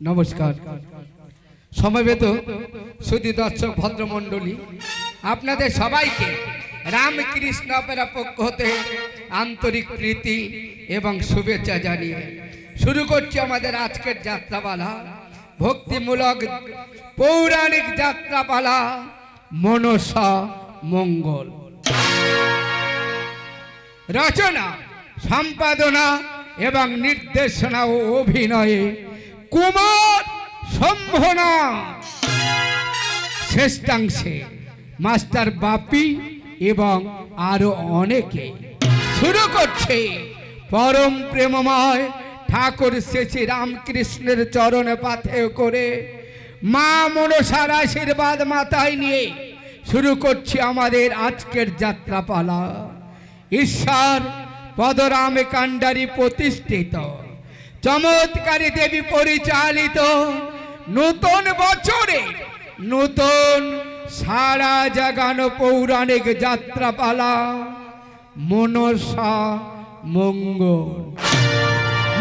নমস্কার সমবেত সুধী দর্শক ভদ্রমণ্ডলী, আপনাদের সবাইকে রামকৃষ্ণ অপেরা পক্ষ হতে আন্তরিক প্রীতি এবং শুভেচ্ছা জানিয়ে শুরু করছি আমাদের আজকের যাত্রাপালা, ভক্তিমূলক পৌরাণিক যাত্রাপালা মনসা মঙ্গল। রচনা, সম্পাদনা এবং নির্দেশনা ও অভিনয়ে কুমার শম্ভুনাথ, শ্রেষ্ঠাংশে মাস্টার বাপি এবং আরো অনেকে। শুরু করছে পরম প্রেমময় ঠাকুর শ্রী রামকৃষ্ণের চরণে পাথেয় করে মা মনসার আশীর্বাদ মাথায় নিয়ে শুরু করছি আমাদের আজকের যাত্রাপালা। ঈশ্বর পদরাম কাণ্ডারি প্রতিষ্ঠিত, চমৎকারী দেবী পরিচালিত নতুন বছরে নতুন সারা জাগানো পৌরাণিক যাত্রাপালা মনসা মঙ্গল।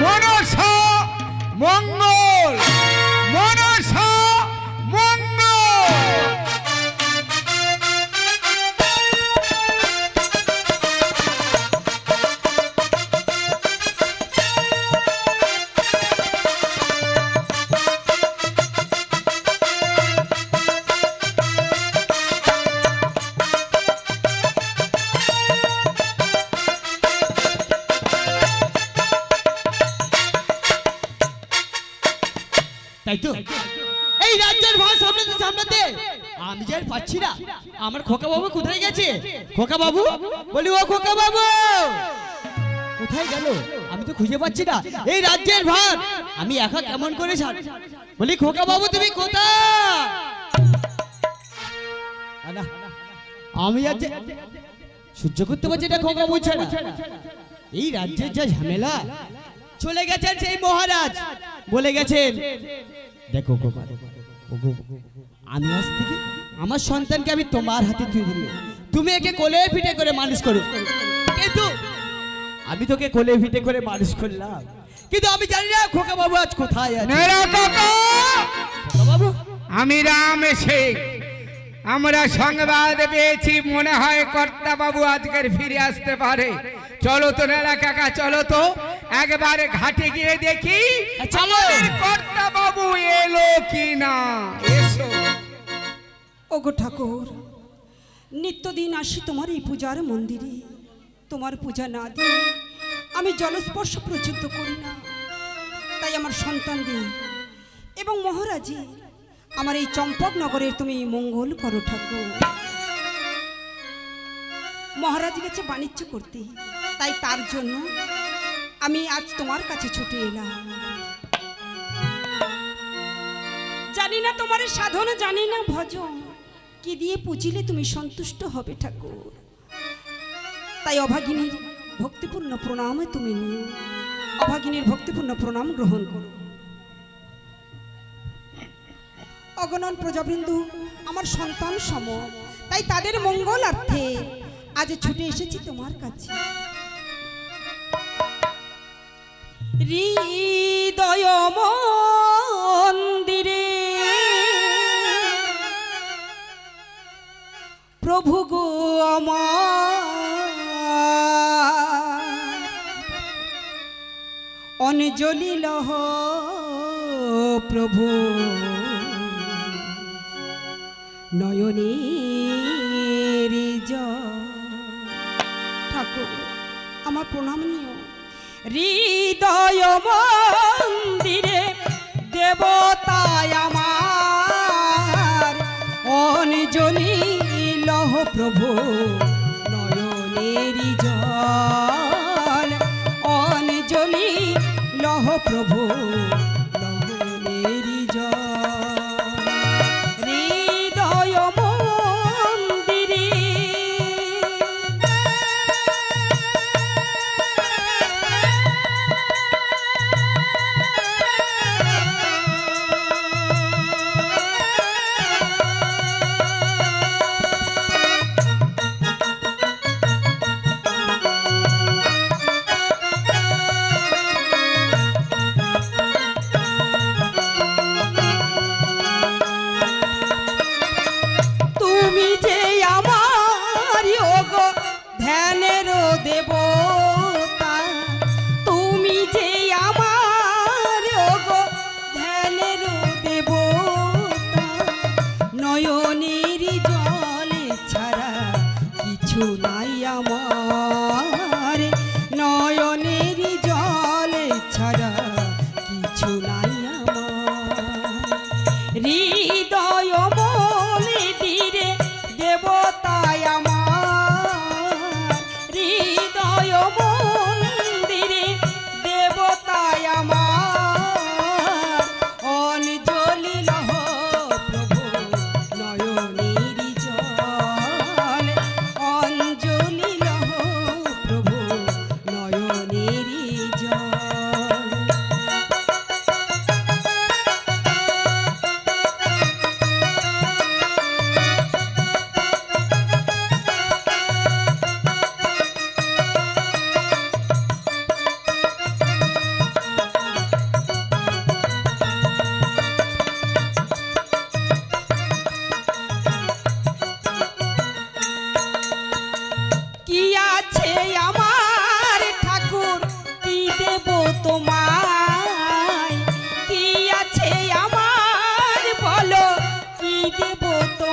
মনসা মঙ্গল, মনসা মঙ্গল। তাই তো এই রাজ্যের ভাষ সামলাতে সামলাতে আমি যাই পাচ্ছি না। আমার খোকা বাবু কোথায় গেছে? খোকা বাবু, বলি ও খোকা বাবু কোথায় গেল? আমি তো খুঁজে পাচ্ছি না এই রাজ্যের ভার আমি একা কেমন করে ছাড়। বলি খোকা বাবু তুমি কোথায়? আমি আজ সহ্য করতে পারছি না খোকা বাবু ছাড়া। এই রাজ্যের যা ঝামেলা, চলে গেছেন সেই মহারাজ, বলে গেছেন দেখো গোপাল, আমি আজ থেকে আমার সন্তানকে আমি তোমার হাতে তুলে দিল, তুমি একে কোলে পিঠে করে মানুষ করো। কিন্তু আমি তোকে কোলে পিঠে করে মানুষ করলাম, কিন্তু আমি জানি না খোকা বাবু আজ কোথায় আছে। খোকা বাবু, আমি রাম এসে আমরা সংবাদ পেয়েছি, মনে হয় কর্তা বাবু আজকের ফিরে আসতে পারে। চলো তো নেলা কাকা, চলো তো একবার ঘাটে গিয়ে দেখি আমাদের কর্তা বাবু এলো কি না। এসো। ওগো ঠাকুর, নিত্যদিন আসি তোমার এই পূজার মন্দিরে, তোমার পূজা না দিয়ে আমি জলস্পর্শ পর্যন্ত করি না। তাই আমার সন্তানদের এবং মহারাজে আমার এই চম্পকনগরের তুমি মঙ্গল করো ঠাকুর। মহারাজ গেছে বাণিজ্য করতে, তাই তার জন্য আমি আজ তোমার কাছে ছুটে এলাম। জানি না তোমার সাধন, জানি না ভজন, কি দিয়ে পুজিলে তুমি সন্তুষ্ট হবে ঠাকুর। তাই অভাগিনীর ভক্তিপূর্ণ প্রণামে তুমি নিও, অভাগিনীর ভক্তিপূর্ণ প্রণাম গ্রহণ করো। অগণন প্রজাবৃন্দ আমার সন্তান সম, তাই তাদের মঙ্গলার্থে আজ ছুটে এসেছি তোমার কাছে। হৃদয় মন্দিরে প্রভু গো আমার অঞ্জলি লহ প্রভু নয়নের জল। ঠাকুর আমার প্রণাম নিও। হৃদয় মন্দিরে দেবতায় আমার অঞ্জলি লহ প্রভু নয়নের জল, অঞ্জলি লহ প্রভু নয়নের জল। হৃদয় মন্দিরে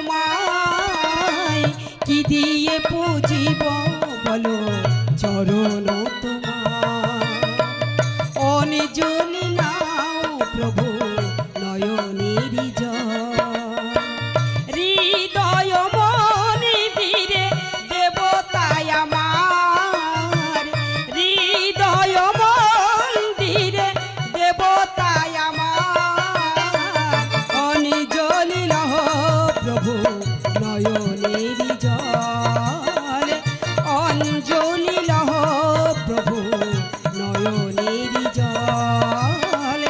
তোমায় কি দিয়ে পুজিব বলো চরণ তোমার অনিজলি নাও প্রভু নয়নের জল হৃদয় মন্দিরে দেবতায় আমার হৃদয় মন্দিরে দেবতায় আমার অনিজলি লহ প্রভু নয়নের জল অঞ্জলি লহ প্রভু নয়নের জল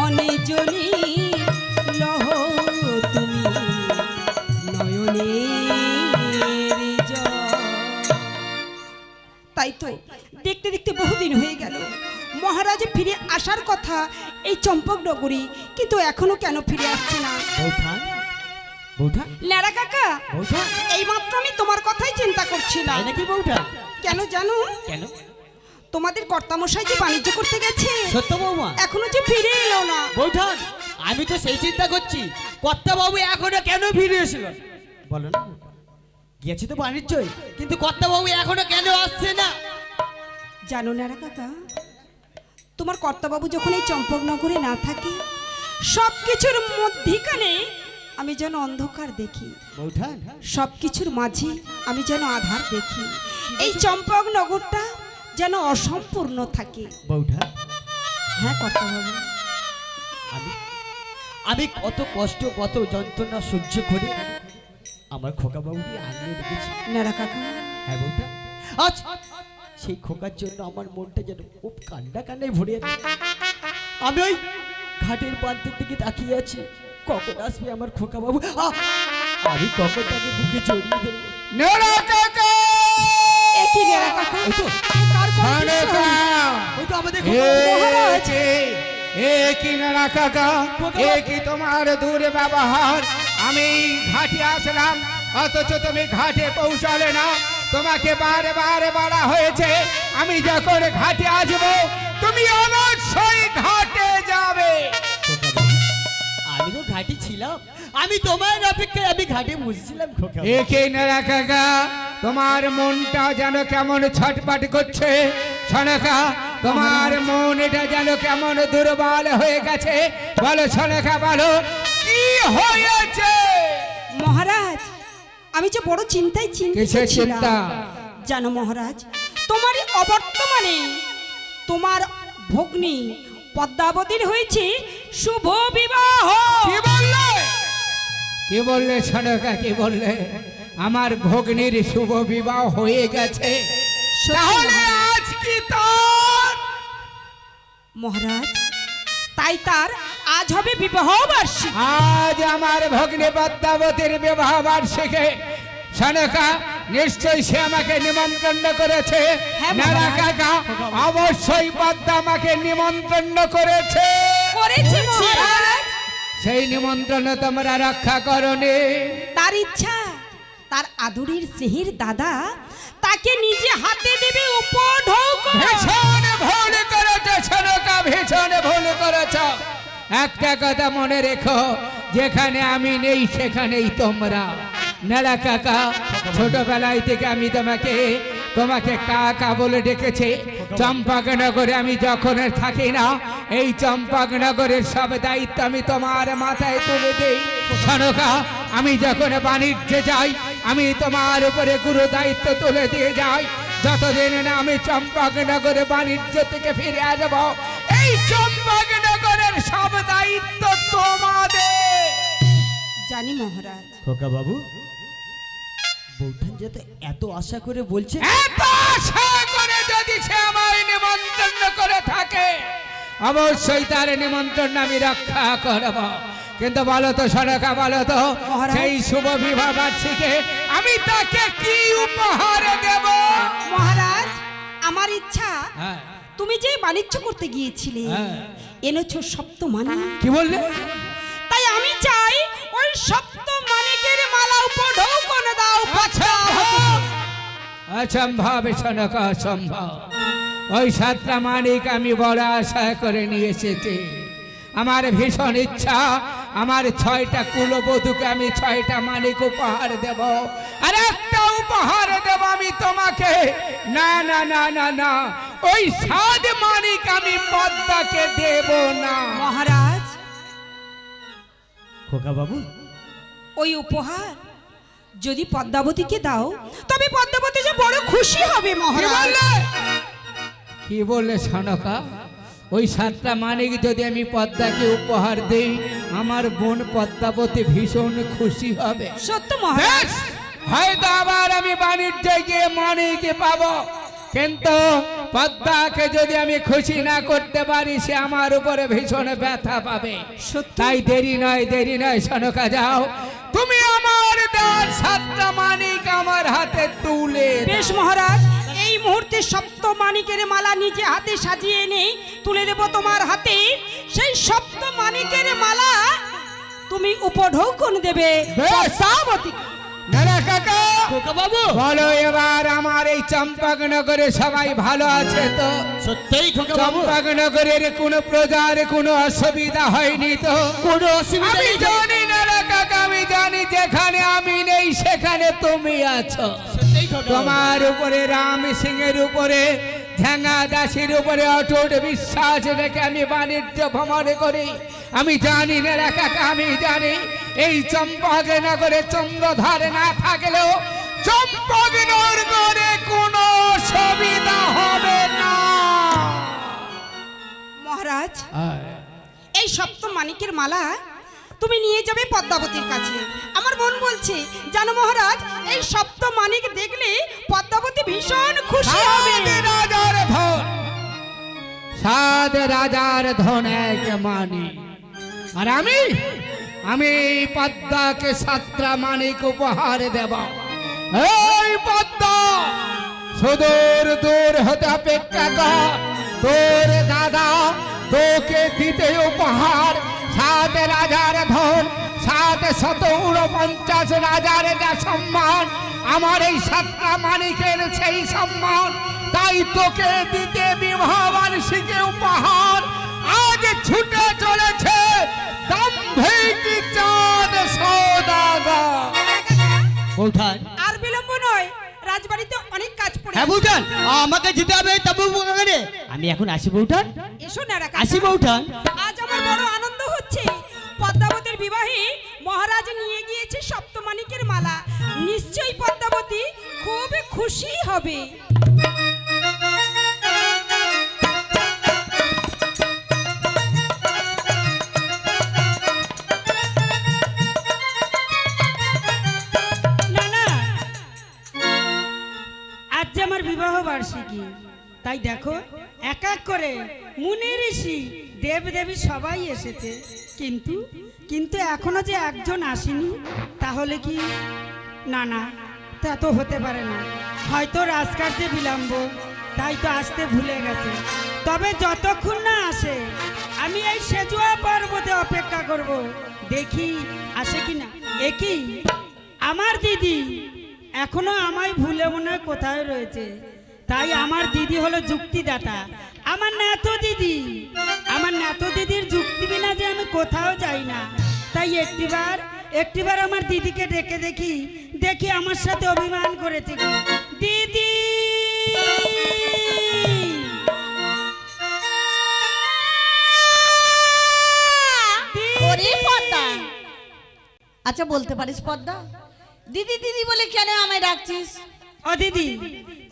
অঞ্জলি লহ তুমি নয়নের জল। তাই তো দেখতে দেখতে বহুদিন হয়ে গেল মহারাজ ফিরে আসার কথা এই চম্পকনগরী, কিন্তু এখনো কেন ফিরে আসছে না? বৌঠান বৌঠান ন্যাড়া কাকা, বৌঠান এইমাত্র আমি তোমার কথাই চিন্তা করছিলাম। তাই নাকি বৌঠান? কেন জানো? কেন? তোমাদের কর্তামশাই যে বাণিজ্য করতে গেছে সত্য বৌমা? এখনো যে ফিরে এলো না। বৌঠান আমি তো সেই চিন্তা করছি কর্তা বাবু এখনো কেন ফিরে এসেছিল। বলো না, গেছে তো বাণিজ্যই, কিন্তু কর্তা বাবু এখনো কেন আসছে না? জানো ন্যাড়া কাকা, তোমার কর্তাবাবু যখন এই চম্পকনগরে না থাকে সব কিছুর মধ্যিখানে আমি যেন অন্ধকার দেখি, বৌঠান সব কিছুর মাঝে আমি যেন আধার দেখি। এই চম্পকনগরটা যেন অসম্পূর্ণ থাকে। বৌঠান হ্যাঁ কর্তাবাবু, আমি আমি কত কষ্ট কত যন্ত্রণা সহ্য করে আমার খোকা বাবুকে আগলে রেখেছি। ন্যাড়া কাকা, হ্যাঁ বৌঠান, আজ সেই খোকার জন্য আমার মনটা যেন খুব কান্না কান্নায় ভরে আছে। আমি ওই ঘাটের প্রান্তের দিকে তাকিয়ে আছি, কখন আসবে আমার খোকা বাবু। আমি কখন তাকে বুকে জড়িয়ে দেবো। ন্যাড়া কাকা! এ কি ন্যাড়া কাকা? ওই তো কার ন্যাড়া কণ্ঠস্বর? কাকা! ওই তো আমাদের এ খোকা বাবু। মহারাজ! কি ন্যাড়া কাকা, এ কি তোমার দূরে ব্যবহার? আমি ঘাটে আসলাম অথচ তুমি ঘাটে পৌঁছালে না। তোমাকে বারে বারে বলা হয়েছে আমি যখন ঘাটে আসবো তুমি অবশ্যই ঘাটে যাবে। খোকা বাবু, আমি তো ঘাটে ছিলাম, আমি তোমার অপেক্ষায় আমি ঘাটে বসেছিলাম খোকা বাবু। একে ন্যাড়া কাকা, তোমার মনটা যেন কেমন ছটপট করছে। সনকা, তোমার মন এটা যেন কেমন দুর্বল হয়ে গেছে। বলো সনকা, বলো কি হয়েছে? মহারাজ, আমি যে বড় চিন্তায় কিসের চিন্তা? জানো মহারাজ, তোমারই অবর্তমানে তোমার ভগ্নী পদ্মাবতীর হয়েছে শুভ বিবাহ। কি বললে? কি বললে সনকা, কি বললে? আমার ভগ্নীর শুভ বিবাহ হয়ে গেছে? তাহলে আজ কি তার? মহারাজ, তাই তার আজ হবে বিবাহ বার্ষিকী। আজ আমার ভগ্নী পদ্মাবতীর বিবাহ বার্ষিকী। সনকা, নিশ্চয়ই সে আমাকে নিমন্ত্রণ করেছে। হ্যাঁ, ন্যাড়া মহারাজ। কাকা, অবশ্যই পদ্মা আমাকে নিমন্ত্রণ করেছে। করেছে মহারাজ। সেই নিমন্ত্রণ তোমরা রক্ষা করনি। তার ইচ্ছা তার আদুরির স্নেহের দাদা তাকে নিজে হাতে দেবে উপঢৌক। ভীষণ ভুল করেছ সনকা, ভীষণ ভুল করেছ। একটা কথা মনে রেখো, যেখানে আমি নেই সেখানেই তোমরা। ন্যাড়া কাকা, ছোটবেলায় থেকে আমি তোমাকে কাকা বলে ডেকেছি। চম্পকনগরে আমি যখন থাকি না, এই চম্পকনগরের সব দায়িত্ব আমি তোমার মাথায় তুলে দিই। সনকা, আমি যখন বাণিজ্যে যাই আমি তোমার উপরে গুরু দায়িত্ব তুলে দিয়ে যাই। যতদিন না আমি চম্পকনগরে বাণিজ্য থেকে ফিরে আসবো, এই চম্পকনগরের সব দায়িত্ব তোমাদের। জানি মহারাজ। খোকা বাবু, বৌঠান যাতে এত আশা করে বলছে, এত আশা করে যদি সে আমায় নিমন্ত্রণ করে থাকে, অবশ্যই তার নিমন্ত্রণ আমি রক্ষা করব। কিন্তু বলো তো সনকা, বলো তো মহারাজ। সেই শুভ বিবাহ বার্ষিকী আমি তাকে কি উপহার দেব? মহারাজ, আমার ইচ্ছা হ্যাঁ, তুমি যে বাণিজ্য করতে গিয়েছিলে হ্যাঁ। এনেছো সপ্তমানি, কি বললে? তাই আমি চাই ওই সপ্তমানিকের মালা উপঢৌক দাও। অসম্ভব সনকা, অসম্ভব। ওই সাতটা মানিক আমি বড় আশা করে নিয়ে এসেছি। আমার ভীষণ ইচ্ছা আমার 6টা কুলবধূকে আমি 6টা মানিক উপহার দেব, আর একটা উপহার দেব আমি তোমাকে। না না না না না, ওই 7 মানিক আমি পদ্মাকে দেব না। মহারাজ, খোকা বাবু, ওই উপহার যদি পদ্মাবতীকে দাও তবে পদ্মাবতী যে বড় খুশি হবে কি মহারাজ। বললে? কি বললে সনকা? ওই 7টা মানিক যদি আমি পদ্মাকে উপহার দেই, আমার বোন পদ্মাবতী ভীষণ খুশি হবে। সত্য মহারাজ। বেশ, হয়তো আবার আমি বাণিজ্যে গিয়ে মানিক পাবো, কিন্তু পদ্মাকে যদি আমি খুশি না করতে পারি, সে আমার উপরে ভীষণ ব্যথা পাবে। সত্যি? তাই দেরি নয় সনকা, যাও তুমি আমার দেওয়ার 7টা মানিক আমার হাতে তুলে দাও। বেশ মহারাজ, এই মুহূর্তে সপ্ত মানিকের মালা নিজে হাতে সাজিয়ে এনে তুলে দেব তোমার হাতে। সেই সপ্ত মানিকের মালা তুমি উপঢৌকন দেবে বেশ। পদ্মাবতী। দাদা কাকা, খোকা বাবু, বলো এবার আমার এই চম্পকনগরে সবাই ভালো আছে তো? সত্যিই খোকা বাবু, চম্পকনগরের কোনো প্রজার কোনো অসুবিধা হয়নি তো? কোনো অসুবিধা আমি নেই তো? জানি না রে কাকা, আমি জানি যেখানে আমি নেই সেখানে তুমি আছো। সত্যিই খোকা বাবু। তোমার উপরে রাম সিংহের উপরে ঝাঙ্গা দাসের উপরে অটুট বিশ্বাস রেখে আমি বাণিজ্য ভ্রমণ করি। আমি জানি না রে কাকা, আমি জানি এই চম্পকনগরে চন্দ্রধার না থাকলেও চম্পকনগরে কোনো সুবিধা হবে না। মহারাজ, এই সপ্ত মানিকের মালা তুমি নিয়ে যাবে পদ্মাবতীর কাছে। আমার বোন বলছে জানো মহারাজ, এই সপ্ত মানিক দেখলে পদ্মাবতী ভীষণ খুশি হবে। 7 রাজার ধন, 7 রাজার ধন এক মানিক, আর আমি পদ্মাকে 7টা মানিক উপহার দেব। এই পদ্মা, সুদূর দূর হতে অপেক্ষা কর, তোর দাদা তোকে দিতে উপহার 7 রাজার ধন, 749 রাজার যা সম্মান, আমার এই 7টা মানিকের সেই সম্মান। তাই তোকে দিতে বিবাহ বার্ষিকী উপহার আজ ছুটে চলেছে দাম্ভিক চাঁদ সওদাগর। বৌঠান, আর বিলম্ব নয়, রাজবাড়িতে অনেক কাজ পড়ে হ্যাঁ আছে। বৌঠান, আমাকে যেতে হবে তবু করে আমি এখন আসি বৌঠান, এসো না রে কাকা। আসি বৌঠান। আজ আমার বড় আনন্দ হচ্ছে, পদ্মাবতীর বিবাহে মহারাজ নিয়ে গিয়েছে সপ্তমানিকের মালা। নিশ্চয়ই পদ্মাবতী খুব খুশি হবে। না না, আজ যে আমার বিবাহ বার্ষিকী, তাই দেখো এক এক করে মুনি ঋষি দেব দেবী সবাই এসেছে, কিন্তু কিন্তু এখনো যে একজন আসেনি, তাহলে কি? না না, তা তো হতে পারে না। হয়তো রাজকার্যে বিলম্ব, তাই তো আসতে ভুলে গেছে। তবে যতক্ষণ না আসে আমি এই সেজুয়া পর্বতে অপেক্ষা করব, দেখি আসে কিনা। একই আমার দিদি এখনো আমায় ভুলে মনে হয় কোথায় রয়েছে। তাই আমার দিদি হলো যুক্তিদাতা, আমার ন্যাতো দিদি। আমার ন্যাতো দিদির যুক্তি বিনা যে আমি কোথাও যাই না। তাই একটিবার আমার দিদিকে ডেকে দেখি, দেখি আমার সাথে অভিমান করেছে কি। দিদি, ওরে পদ্মা, আচ্ছা বলতে পারিস পদ্মা, দিদি দিদি বলে কেন আমায় ডাকছিস? ও দিদি,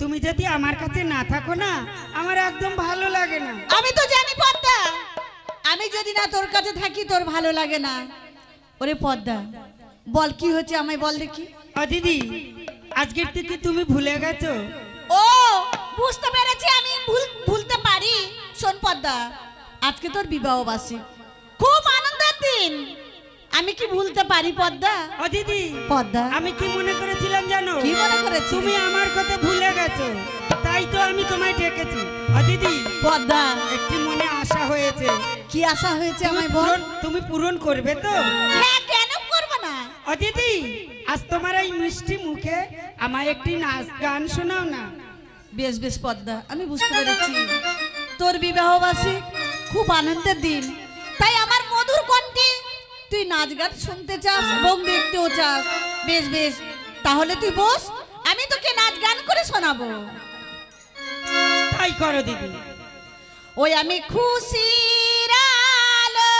তুমি যদি আমার কাছে না থাকো না, আমার একদম ভালো লাগে না। আমি তো জানি পদ্মা, আমি যদি না তোর কাছে থাকি তোর ভালো লাগে না। ওরে পদ্মা, বল কি হচ্ছে আমায় বল দেখি। ও দিদি, আজকের থেকে তুমি ভুলে গেছো? ও বুঝতে পেরেছি, আমি ভুলতে পারি। শোন পদ্মা, আজকে তোর বিবাহ বার্ষিক, খুব আনন্দের দিন, আমি কি ভুলতে পারি পদ্মা? ও দিদি, পদ্মা, আমি কি মনে করেছিলাম জানো? কি মনে করেছিস? তুমি আমার কথা ভুলে গেছো, তাই তো আমি তোমায় ডেকেছি। ও দিদি, পদ্মা, একটি মনে আশা হয়েছে। কি আশা হয়েছে আমায় বল। তুমি পূরণ করবে তো? হ্যাঁ, কেন করবো না? ও দিদি, আজ তোমার এই মিষ্টি মুখে আমায় একটি নাচ গান শোনাও না। বেশ বেশ পদ্মা, আমি বুঝতে পেরেছি তোর বিবাহ বার্ষিক খুব আনন্দের দিন, তাই আমার মধুর কণ্ঠে তুই নাচ গান শুনতে চাস এবং দেখতেও চাস, বেশ বেশ, তাহলে তুই বস, আমি তোকে নাচ গান করে শোনাবো। তাই করো দিদি। ওই আমি খুশির আলো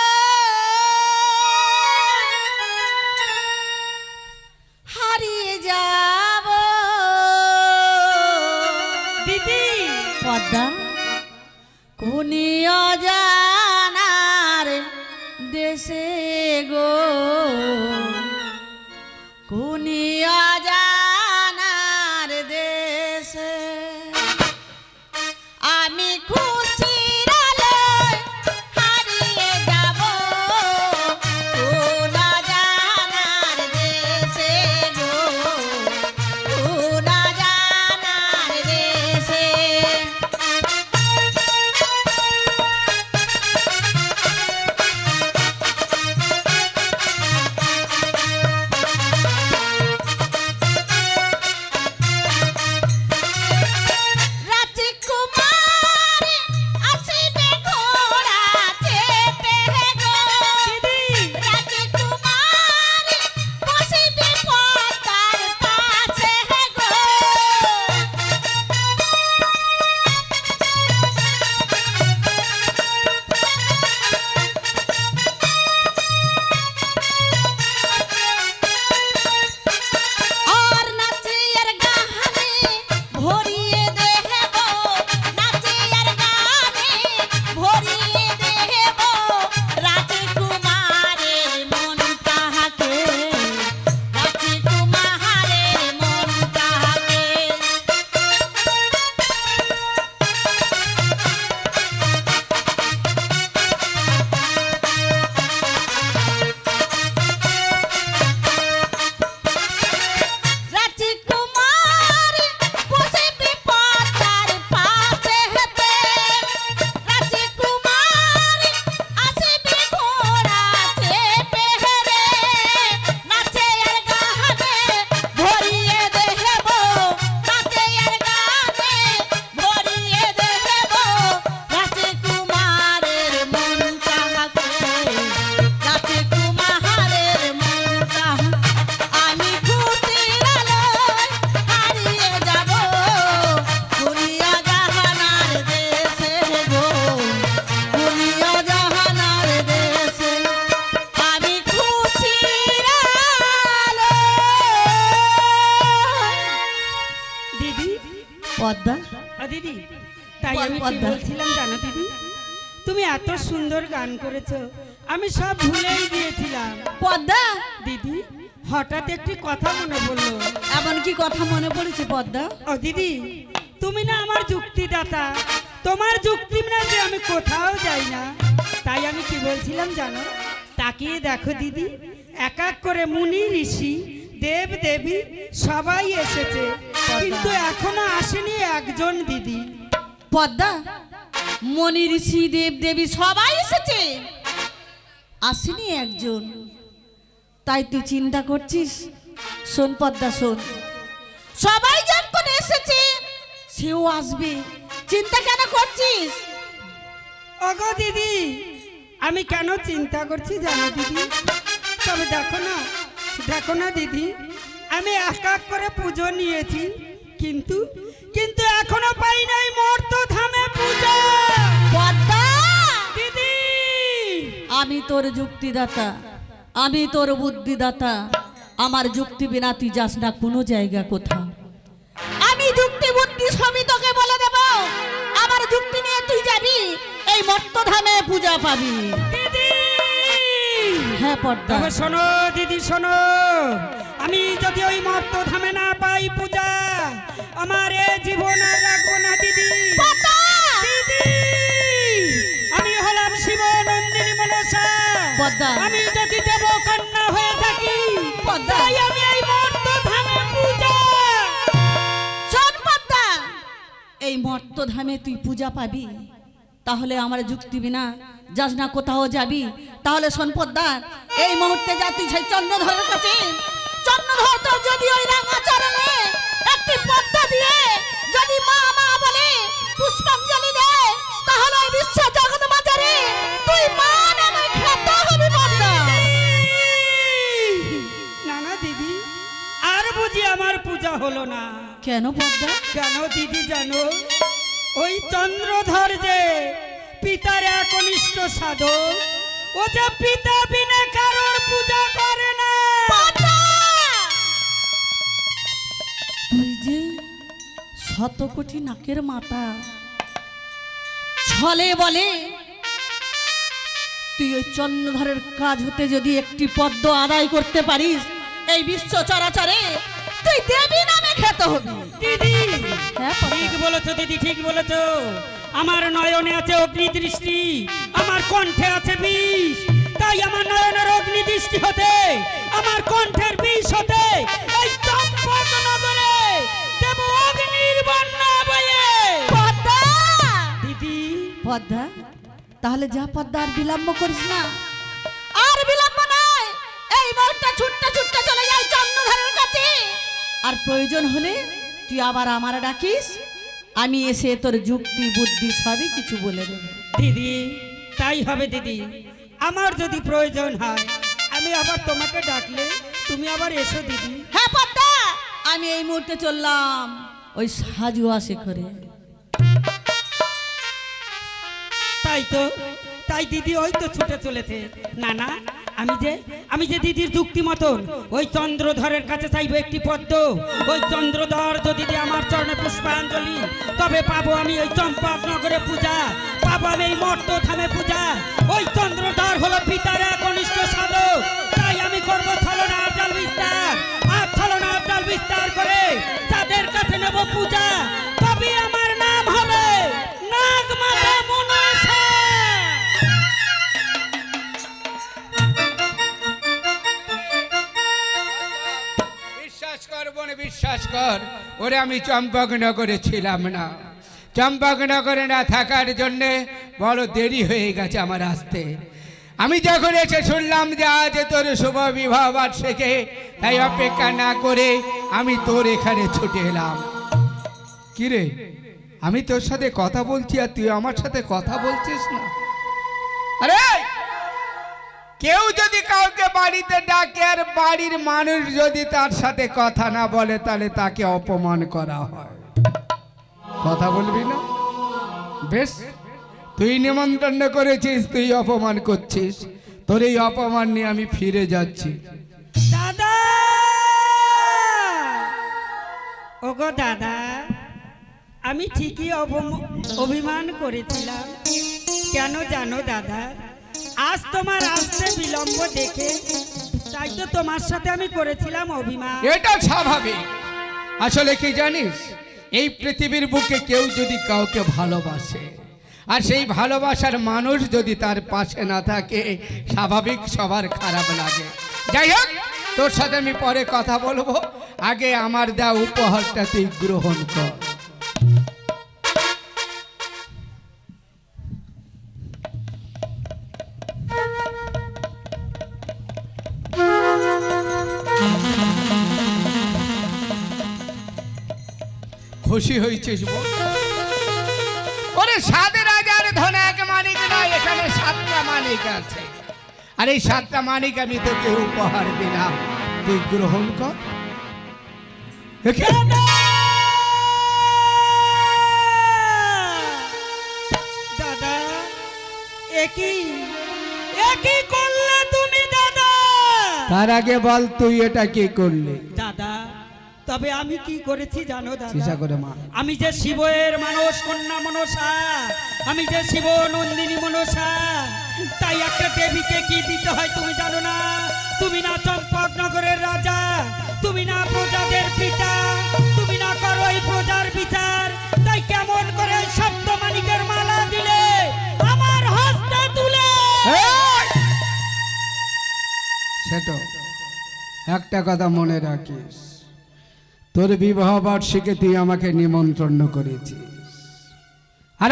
হারিয়ে যাব দিদি পদ্মা, কোন অজানার দেশে গো, কোন অজানার দেশে আমি খুশির আলোয় হারিয়ে যাব, কোন অজানার দেশে গো, কোন অজানার দেশে। রাজকুমারী আসিবে ঘোড়া চেপে গো, রাজকুমারী বসিবে পদ্মার পাশে গো। আর নাচিয়ার গানে ভরিয়ে দেব, নাচিয়ার গানে ভরিয়ে দেব রাজকুমারের মন তাহাকে, রাজকুমারের মন তাহাকে। রাজকুমারী বসিবে পদ্মার পাশে হেতে, রাজকুমারী আসিবে ঘোড়া চেপে রে, নাচে আর গানে ভরিয়ে দেব, নাচে আর গানে ভরিয়ে দেব রাজকুমারের মন তাহাকে, রাজকুমারের মন তাহাকে। আমি খুশির আলোয় হারিয়ে যাব, দুনিয়া জাহানার দেশে গো, দুনিয়া জাহানার দেশে। আমি খুশির আলোয়। দিদি পদ্মা, দিদি, তাই আমি কি পদ্মা। বলছিলাম জানো দিদি, তুমি এত সুন্দর গান করেছো, আমি সব ভুলেই গিয়েছিলাম। পদ্মা, দিদি হঠাৎ একটি কথা মনে পড়লো। এমন কি কথা মনে পড়েছে পদ্মা? ও দিদি, তুমি না আমার যুক্তিদাতা, তোমার যুক্তি না যে আমি কোথাও যাই না। তাই আমি কি বলছিলাম জানো, তাকিয়ে দেখো দিদি, এক এক করে মুনি ঋষি দেব দেবী সবাই এসেছে, কিন্তু এখনো আসেনি একজন দিদি। পদ্মা, মনি ঋষি দেব দেবী সবাই এসেছে, আসেনি একজন, তাই তুই চিন্তা করছিস? শোন পদ্মা শোন, সবাই যখন এসেছে সেও আসবে, চিন্তা কেন করছিস? ওগো দিদি, আমি কেন চিন্তা করছি জানো দিদি, তবে দেখো না দিদি, আমি এক এক করে পুজো নিয়েছি, কিন্তু কিন্তু এখনো পাই নাই মর্তধামে পূজা। পদ্মা, দিদি আমি তোর যুক্তিদাতা, আমি তোর বুদ্ধিদাতা, আমার যুক্তি বিনা তুই যাস না কোনো জায়গা কোথাও। আমি যুক্তি বুদ্ধি সবই তোকে বলে দেব, আমার যুক্তি নিয়ে তুই যাবি এই মর্তধামে পূজা পাবি। দিদি হ্যাঁ পদ্মা, তবে শোনো দিদি শোনো, আমি যদি ওই মর্তধামে না পাই পূজা, আমার এ জীবন আর রাখবো না দিদি। পদ্মা, দিদি আমি হলাম শিব নন্দিনী মনসা, পদ্মা। আমি যদি দেব কন্যা হয়ে থাকি, পদ্মা। তাই আমি এই মর্তধামে পূজা। শোন পদ্মা, এই মর্তধামে তুই পূজা পাবি, তাহলে আমার যুক্তি বিনা যাস না কোথাও যাবি। তাহলে শোন পদ্মা, এই মুহূর্তে যা তুই সেই চন্দ্রধরের কাছে, চন্দ্রধর তোর যদি ওই রাঙা চরণে একটি পদ্মা দিয়ে যদি মা মা বলে পুষ্পাঞ্জলি দেয়, তাহলে ওই বিশ্ব জগৎ বাজারে তুই মা নামে খ্যাত হবি পদ্মা। কেন পদ্মা? কেন দিদি জানো? ওই চন্দ্রধর যে পিতার একনিষ্ঠ সাধক, ও যে পিতা বিনে কারোর পূজা করে না। তুই যে শত কোটি নাকের মাথা, ছলে বলে তুই ওই চন্দ্রধরের কাজ হতে যদি একটি পদ্ম আদায় করতে পারিস, এই বিশ্ব চরাচরে তুই দেবী নামে খ্যাত হবি। দিদি হ্যাঁ পদ্মা। ঠিক বলেছো দিদি, ঠিক বলেছো। আমার নয়নে আছে অগ্নি দৃষ্টি, আমার কণ্ঠে আছে বিষ। তাই আমার নয়নের অগ্নি দৃষ্টি হতে, আমার কণ্ঠের বিষ হতে এই চম্পক নগরে দেব অগ্নির বন্যা বয়ে। পদ্মা দিদি পদ্মা, তাহলে যা পদ্মা, আর বিলম্ব করিস না, আর বিলম্ব নয়, এই মুহূর্তে ছুটতে ছুটতে চলে যাই চন্দ্রধরের কাছে। আর প্রয়োজন হলে তুই আবার আমার ডাকিস, আমি এসে তোর যুক্তি বুদ্ধি সবই কিছু বলে দেবো। দিদি তাই হবে দিদি। আমার যদি প্রয়োজন হয় আমি আবার তোমাকে ডাকলে তুমি আবার এসো দিদি। হ্যাঁ পদ্মা, আমি এই মুহূর্তে চললাম ওই সাজু আসে করে। তাই তো, তাই দিদি ওই তো ছুটে চলেছে। না না, আমি যে দিদির যুক্তি মতন ওই চন্দ্রধরের কাছে চাইবো একটি পদ্ম। ওই চন্দ্রধর যদি দেয় আমার চরণে পুষ্পাঞ্জলি, তবে পাবো আমি ওই চম্পক নগরে পূজা, পাবো আমি এই মর্ত থামে পূজা। ওই চন্দ্রধর হলো পিতার একনিষ্ঠ সাধক। তাই আমি করবো ছলনার জাল বিস্তার, আর ছলনার জাল বিস্তার করে যাদের কাছে নেব পূজা, তবে আমার নাম হবে নাগমাতা মনসা। বিশ্বাস কর বোন, বিশ্বাস কর, ওরে আমি চম্পকনগরে ছিলাম না। চম্পকনগরে না থাকার জন্যে বড় দেরি হয়ে গেছে আমার আসতে। আমি যখন এসে শুনলাম যে আজ তোর শুভ বিবাহ বার্ষিকী, তাই অপেক্ষা না করে আমি তোর এখানে ছুটে এলাম। কিরে, আমি তোর সাথে কথা বলছি আর তুই আমার সাথে কথা বলছিস না? আরে কেউ যদি কাউকে বাড়িতে ডাকে আর বাড়ির মানুষ যদি তার সাথে কথা না বলে, তাহলে তাকে অপমান করা হয়। কথা বলবি না? বেশ, তুই নিমন্ত্রণ করেছিস, তুই অপমান করছিস। তোর এই অপমান নিয়ে আমি ফিরে যাচ্ছি। দাদা, ওগো দাদা, আমি ঠিকই অভিমান করেছিলাম। কেন জানো দাদা? আজ তোমার আসতে বিলম্ব দেখে তাই তো তোমার সাথে আমি করেছিলাম অভিমান। এটা স্বাভাবিক। আসলে কি জানিস, এই পৃথিবীর বুকে কেউ যদি কাউকে ভালোবাসে আর সেই ভালোবাসার মানুষ যদি তার পাশে না থাকে, স্বাভাবিক সবার খারাপ লাগে। যাই হোক, তোর সাথে আমি পরে কথা বলবো, আগে আমার দেওয়া উপহারটা তুই গ্রহণ কর। খুশি হয়েছিস বল? ওরে 7,000 ধন এক মানিক নয়, এখানে 7টা মানিক আছে। আর এই 7টা মানিক আমি তোকে উপহার দিলাম, তুই গ্রহণ কর। দাদা, একই করলে তুমি দাদা? তার আগে বল তুই এটা কি করলি? দাদা, তবে আমি কি করেছি জানো চিন্তা দাদা? করে মা, আমি যে শিবের মানস কন্যা মনসা, আমি যে শিব নন্দিনী মনসা, তাই একটা দেবীকে কি দিতে হয় তুমি জানো না? তুমি না চম্পক নগরের রাজা, তুমি না প্রজাদের পিতা, তুমি না করো এই প্রজার বিচার, তাই কেমন করে শব্দ মানিকের মালা দিলে আমার হস্তে তুলে? সেটা একটা কথা মনে রাখিস, তোর বিবাহ বার্ষিকী তুই আমাকে নিমন্ত্রণ করেছিস, আর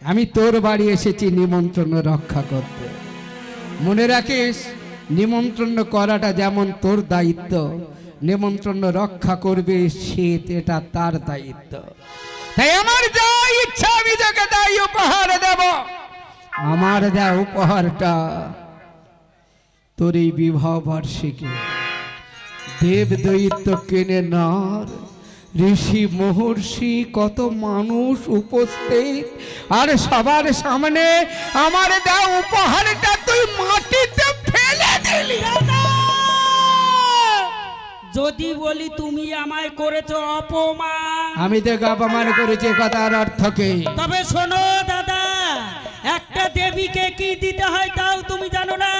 আমি তোর বাড়ি এসেছি নিমন্ত্রণ রক্ষা করতে। মনে রাখিস, নিমন্ত্রণ করাটা যেমন তোর দায়িত্ব, নিমন্ত্রণ রক্ষা করবে সে এটা তার দায়িত্ব। তাই আমার যা ইচ্ছা আমি তোকে তাই উপহার দেব। আমার যা উপহারটা তোর এই বিবাহ বার্ষিকী, দেব দৈত্য কেনে নর ঋষি মহর্ষি কত মানুষ উপস্থিত, আর সবার সামনে আমার দেওয়া উপহারটা তুই মাটিতে ফেলে দিলি। যদি বলি তুমি আমায় করেছো অপমান, আমি তোকে অপমান করেছি কথার অর্থ কি? তবে শোনো দাদা, একটা দেবীকে কি দিতে হয় তাও তুমি জানো না।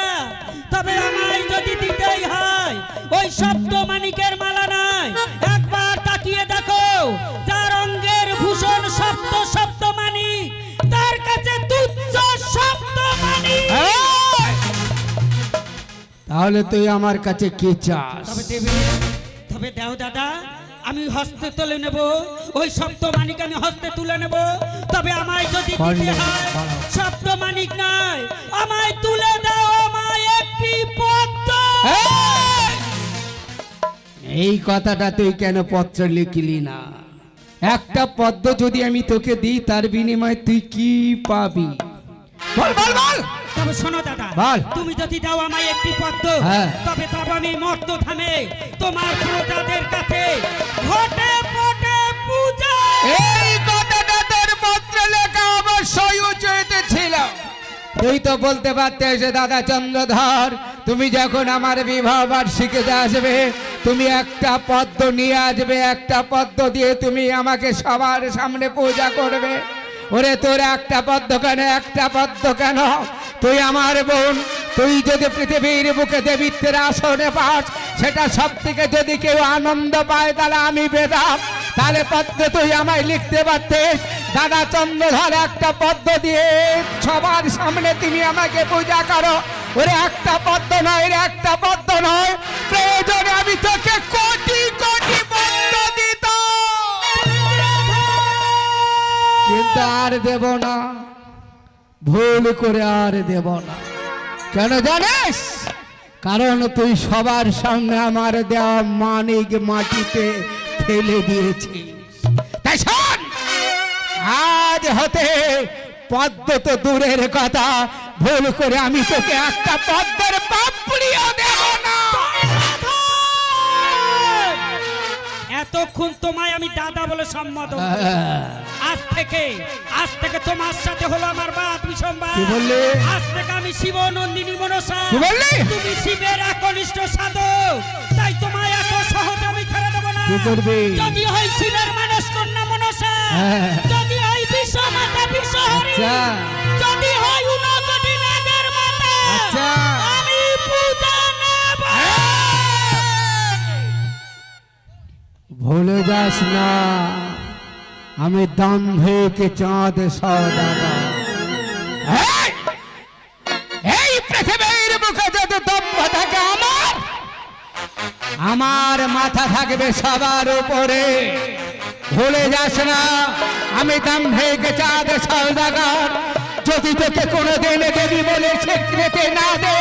তবে আমায় যদি দিতেই হয় ওই সপ্তমাণিকের মালা নয়, একবার তাকিয়ে দেখো, যার অঙ্গের ভূষণ সপ্তমাণিক, তার কাছে তুচ্ছ সপ্তমাণিক। তাহলে তুই আমার কাছে কি চাস? তবে দেবী, তবে দাও দাদা, আমি হস্তে তুলে নেব, ওই সপ্তমাণিক আমি হস্তে তুলে নেব। তবে আমায় যদি দিতে হয় সপ্তমাণিক নয়, আমায় তুলে দাও আমায় একটি পদ্ম। এই কথাটা তুই কেন পত্র লিখলি না? একটা পদ্ম যদি আমি তোকে দিই, তার বিনিময়ে তুই কি পাবি? বল বল বল। তবে শোনো দাদা, বল। তুমি যদি দাও আমায় একটি পদ্ম, হ্যাঁ। তবে আমি মর্ত ধামে তোমার প্রজাদের কাছে ঘটে পটে পূজা। এই কথাটা তোর পত্র লেখা অবশ্যই উচিত ছিল। তুই তো বলতে পারতিস, দাদা চন্দ্রধর, তুমি যখন আমার বিবাহ বার্ষিকীতে আসবে, তুমি একটা পদ্ম নিয়ে আসবে, একটা পদ্ম দিয়ে তুমি আমাকে সবার সামনে পূজা করবে। ওরে তোর একটা পদ্ম কেন, একটা পদ্ম কেন? তুই আমার বোন, তুই যদি পৃথিবীর বুকে দেবীত্বের আসনে পাস, সেটা সব থেকে যদি কেউ আনন্দ পায় তাহলে আমি বেদাম। তাহলে পদ্ম তুই আমায় লিখতে পারতিস, দাদা চন্দ্রধর একটা পদ্ম দিয়ে সবার সামনে তুমি আমাকে পূজা করো। ওরে একটা পদ্ম নয়, রে একটা পদ্ম নয়, প্রয়োজনে আমি তোকে কোটি কোটি পদ্ম দিতাম, কিন্তু আর দেব না, ভুল করে আর দেব না। কেন জানিস? কারণ তুই সবার সামনে আমার দেওয়া মানিক মাটিতে ফেলে দিয়েছিস। তাই শোন, আজ হতে পদ্ম তো দূরের কথা, ভুল করে আমি তোকে একটা পদ্মের পাপড়িও দেব না। এতক্ষণ তোমায় আমি দাদা বলে সম্মত, আজ থেকে তোমার সাথে হলো আমার বাদ বিসম্বাদ। কি বললি? আজ থেকে আমি শিব নন্দিনী মনসা, কি বললি? তুমি শিবের একনিষ্ঠ সাধক, তাই তোমায় এত সহজে আমি ছেড়ে দেব না। কি করবি? যদি হয় শিবের মানস কন্যা মনসা, হ্যাঁ। যদি হয় বিশ্বমাতা বিশ্বহরি, আচ্ছা। যদি হয় ঊনকোটি নাগের মাতা, আচ্ছা। আমি পূজা নেব। ভুলে যাস না, আমি দাম্ভিক চাঁদ সওদাগর। এই পৃথিবীর বুকে যত দম্ভ থাকে আমার মাথা থাকবে সবার উপরে। ভুলে যাস না, আমি দাম্ভিক চাঁদ সওদাগর। যদি তোকে কোনোদিন দেবী বলে স্বীকৃতি না দে,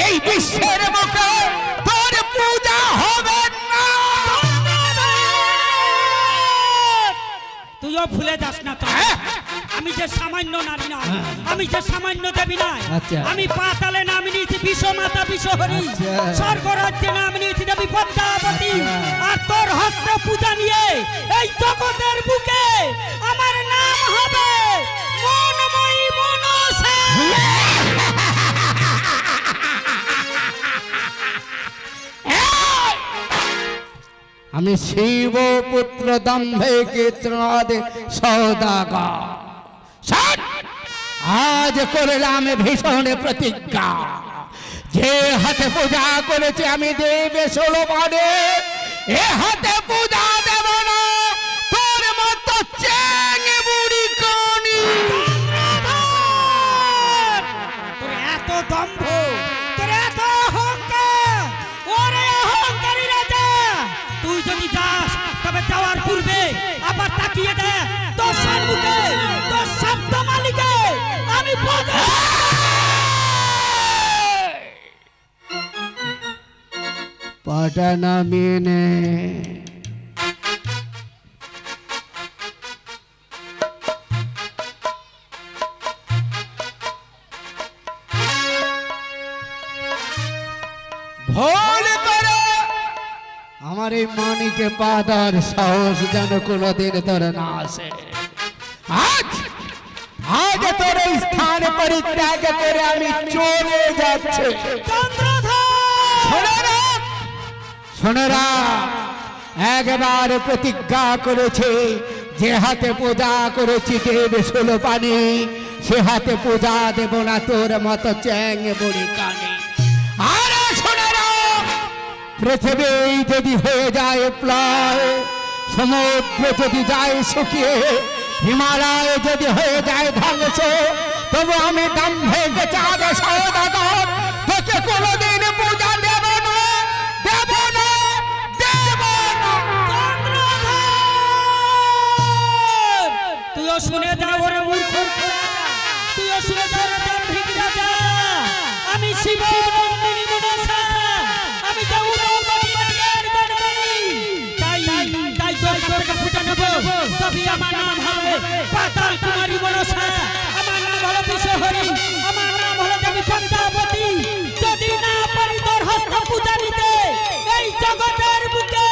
এই বিশ্বের বুকে তোর পূজা হবে না। তুইও ভুলে যাস না তো, আমি যে সামান্য নারী নয়, আমি যে সামান্য দেবী নয়। আচ্ছা। আমি পাতালে নাম নিয়েছি বিশ্বমাতা বিশ্বহরি, আচ্ছা। স্বর্গরাজ্যে নাম নিয়েছি দেবী পদ্মাবতী। আচ্ছা। আর তোর হস্ত পূজা নিয়ে এই জগতের বুকে আমার নাম হবে মনময়ী মনসা। আমি শিব পুত্র দম্ভিক চাঁদ সওদাগর। শোন, আজ করলাম ভীষণ প্রতিজ্ঞা, যে হাতে পূজা করেছে আমি দেবে 16 বারে, এ হাতে পূজা দেব না তোর মতো চেং বুড়ি কানি। তোর এত দম্ভ, তোর এত অহংকার, ওরে অহংকারী রাজা, তুই যদি যাস তবে যাওয়ার পূর্বে আবার তাকিয়ে দে তোর সম্মুখে, তোর সপ্তমালিকে আমি পাটানা মেনে ভুল করে আমার এই মানিকে পাদার সাহস যেন কোনোদিন তোর না আসে। আজ আজ তোর এই স্থান পরিত্যাগ করে আমি চলে যাচ্ছি। শোনেরা, একবার প্রতিজ্ঞা করেছে, যে হাতে পূজা করেছি দেব ষোলো পানি, সে হাতে পূজা দেব না তোর মতো চ্যাং বড়ি কানে। আর শোনেরা, পৃথিবী যদি হয়ে যায় প্লায়, সমুদ্র যদি যায় শুকিয়ে, হিমালয় যদি হয়ে যায় ধ্বংস, তবু আমি দাম্ভিক চাঁদ সওদাগর তোকে কোনোদিন পূজা দেব না, দেব না, দেব না। তুইও শুনে যা ওরে মূর্খ, তুইও শুনে যা রে দাম্ভিক রাজা। আমি শিব নন্দিনী মনসা, আমি যাবো নবদ্বীপের জননী। তাই তোর থেকে পূজা নেব, তবে আমার নাম হবে পাতাল কুমারী মনসা, আমার নাম হলো বিশ্বহরি, আমার নাম হলো দেবী পদ্মাবতী। যদি না পারি তোর হস্ত পূজা নিতে, এই জগতের বুকে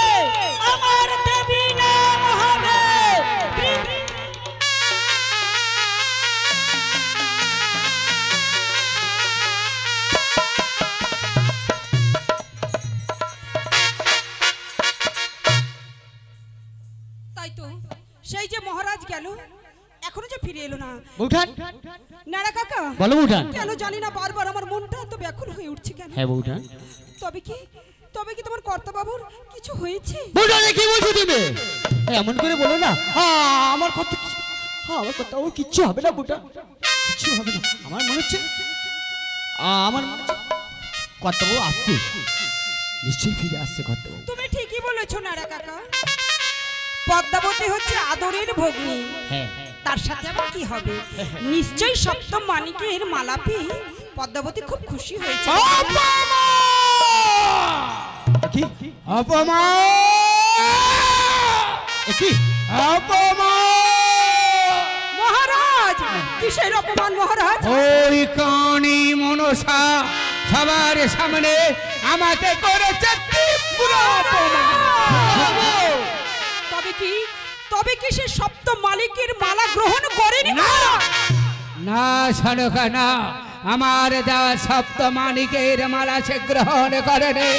আমার দেবী নাম হবে তাই তো সেই যে মহারাজ গেল, এখনো যে ফিরে এলো না। বৌঠান, নারা কাকা, বলো বৌঠান। কেন জানি না বারবার আমার মনটা এত ব্যাকুল হয়ে উঠছে কেন? হ্যাঁ বৌঠান। তবে কি তোমার কর্তা বাবুর কিছু হয়েছে? বৌঠান কি বলছো তুমি? এমন করে বলো না। আমার কথা আমার কথা ও কিচ্ছু হবে না বৌঠান, কিচ্ছু হবে না। আমার মনে হচ্ছে আমার কর্তাবু আসছে, নিশ্চয়ই ফিরে আসছে কর্তাবু। তুমি ঠিকই বলেছো নারা কাকা, পদ্মাবতী হচ্ছে আদরের ভগ্নী, হ্যাঁ তার সাথে আবার কি হবে? নিশ্চয়ই সপ্তম মানিকের মালা পেয়ে পদ্মাবতী খুব খুশি হয়েছে। কি অপমান, কি অপমান! মহারাজ, কিসের অপমান মহারাজ? ওই কানি মনসা সবার সামনে আমাকে করেছে তীব্র অপমান। তবে কি সে সপ্তম মালিকের মালা গ্রহণ করেনি? না না সনকা না, আমার দেওয়া সপ্তমানিকের মালা সে গ্রহণ করেনি।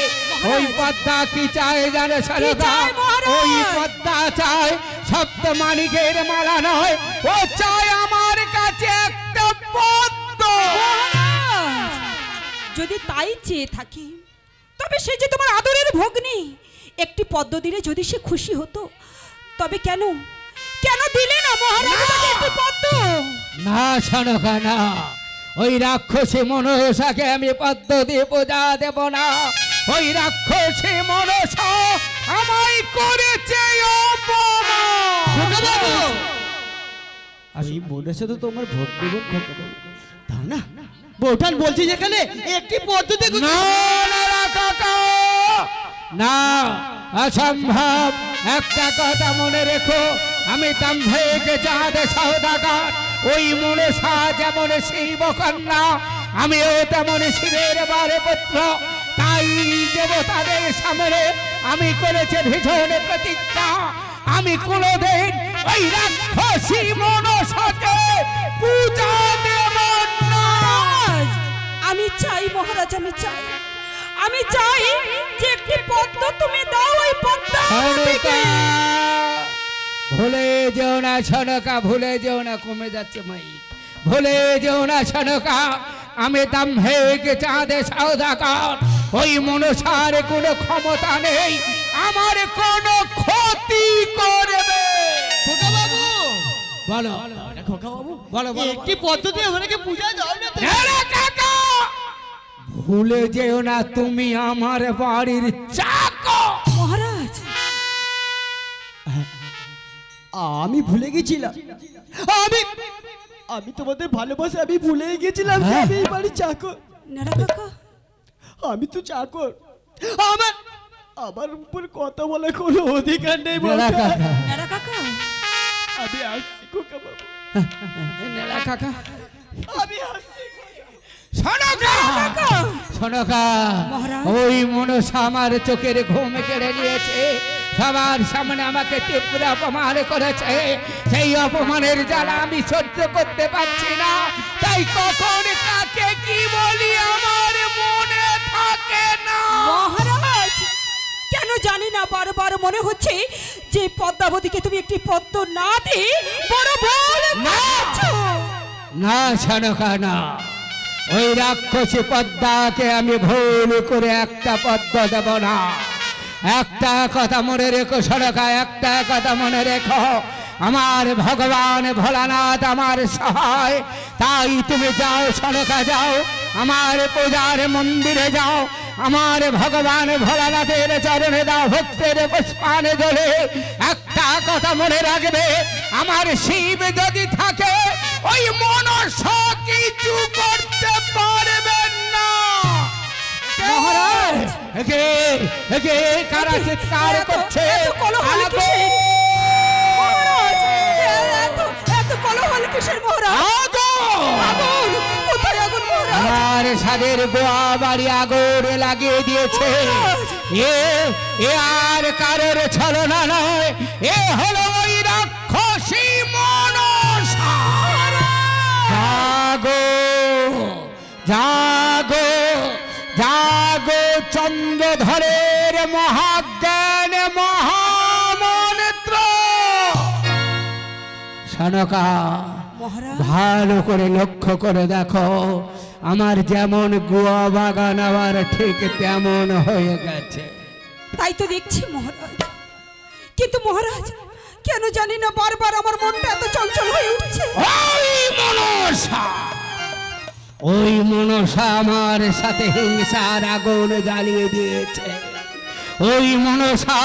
ওই পদ্মা কি চায় জানো সনকা? চায় মহারাজ? ওই পদ্মা চায় সপ্তমানিকের মালা নয়, ও চায় আমার কাছে একটা পদ্ম। মহারাজ, যদি তাই চেয়ে থাকি, তবে সে যে তোমার আদরের ভগ্নী, একটি পদ্ম দিলে যদি সে খুশি হতো, তবে কেন দিলে না মহারাজ আমাকে একটি পদ্ম? না সনকা না, ওই রাক্ষসী মনসাকে আমি পদ্ম দিয়ে পূজা দেব না। ওই রাক্ষসী মনসা আমায় করেছে অপমান। এই মনসা তো তোমার ভক্তি বোন খোকাবাবু, তাও না? বৌঠান বলছি যেখানে একটি পদ্ধতি না না কাকা, না, অসম্ভব। একটা কথা মনে রেখো, আমি দাম্ভিক চাঁদ সওদাগর। ওই মনসা যেমন শিব কন্যা, আমিও তেমন শিবের বারে পুত্র। তাই দেবতাদের সামনে আমি করেছি ভীষণ প্রতিজ্ঞা, আমি কোনোদিন ওই রাক্ষসী মনসাকে পূজা দেব না। আমি চাই মহারাজ, আমি চাই যে একটি পদ্ম তুমি দাও। ওই পদ্ম সনকা, ভুলে যেও না সনকা, ভুলে যেও না, কমে যাচ্ছে মাই, ভুলে যেও না সনকা, আমি দাম্ভিক চাঁদে সওদাগর। ওই মনসার কোনো ক্ষমতা নেই আমার কোনো ক্ষতি করবে। খোকাবাবু বলো খোকাবাবু, বলো বলো। একটি পদ্ধতি আমাকে পূজা দাও না তো? আরে কাকা, ভুলে যেও না তুমি আমার বাড়ির চাকর। মহারাজ, আমি ভুলে গেছিলাম, আমি তোমাদের ভালোবাসা আমি ভুলে গেছিলাম যে আমি এই বাড়ির চাকর। নারা কাকা, আমি তো চাকর, আমার উপর কথা বলে কোনো অধিকার নেই। নেড়া কাকা, নারা কাকা, আমি আসছি খোকাবাবু, নেড়া কাকা, আমি আসছি। সনকা, শোনকা, মহারাজ। ওই মনসা আমার চোখের ঘুম কেড়ে নিয়েছে, সবার সামনে আমাকে তীব্র অপমান করেছে। সেই অপমানের জ্বালা আমি সহ্য করতে পারছি না, তাই কখন কাকে কি বলি আমার মনে থাকে না। মহারাজ, কেন জানি না বারবার মনে হচ্ছে যে পদ্মাবতীকে তুমি একটি পদ্ম না দিয়ে বড় ভুল করেছো। না শোনকা, না, ওই রাক্ষসী পদ্মাকে আমি ভুল করে একটা পদ্ম দেব না। একটা কথা মনে রেখো শোনকা, একটা কথা মনে রেখো, আমার ভগবান ভোলানাথ আমার সহায়। তাই তুমি যাও শোনকা, যাও আমার পূজার মন্দিরে যাও, আমার ভগবান ভোলানাথের চরণে দাও ভক্তের পুষ্পানে জলে। একটা কথা মনে রাখবে, আমার শিব যদি থাকে ওই মনসা কিছু করতে পারবেন না। মহারাজ! একে একে কারা চিৎকার করছে? এত কোলাহল আগো! কিসের? মহারাজ, এত কোলাহল কিসের মহারাজ? আগো! আগুন! কোথায় আগুন মহারাজ? আমার সাদের গোয়া বাড়ি আগুন লাগিয়ে দিয়েছে। এ এ আর কারোর ছলনা নয়, এ হলো ওই রাক্ষসী মনসা। জাগো জাগো জাগো, চন্দ্রধরের মহাজ্ঞান মহামন্ত্র। শোনকা, মহারাজ, ভালো করে লক্ষ্য করে দেখো, আমার যেমন গুয়া বাগান আমার ঠিক তেমন হয়ে গেছে। তাই তো দেখছি মহারাজ, কিন্তু মহারাজ কেন জানি না বারবার আমার মনটা এত চঞ্চল হয়ে উঠছে। ওই মনসা আমার সাথে হিংসার আগুন জ্বালিয়ে দিয়েছে। ওই মনসা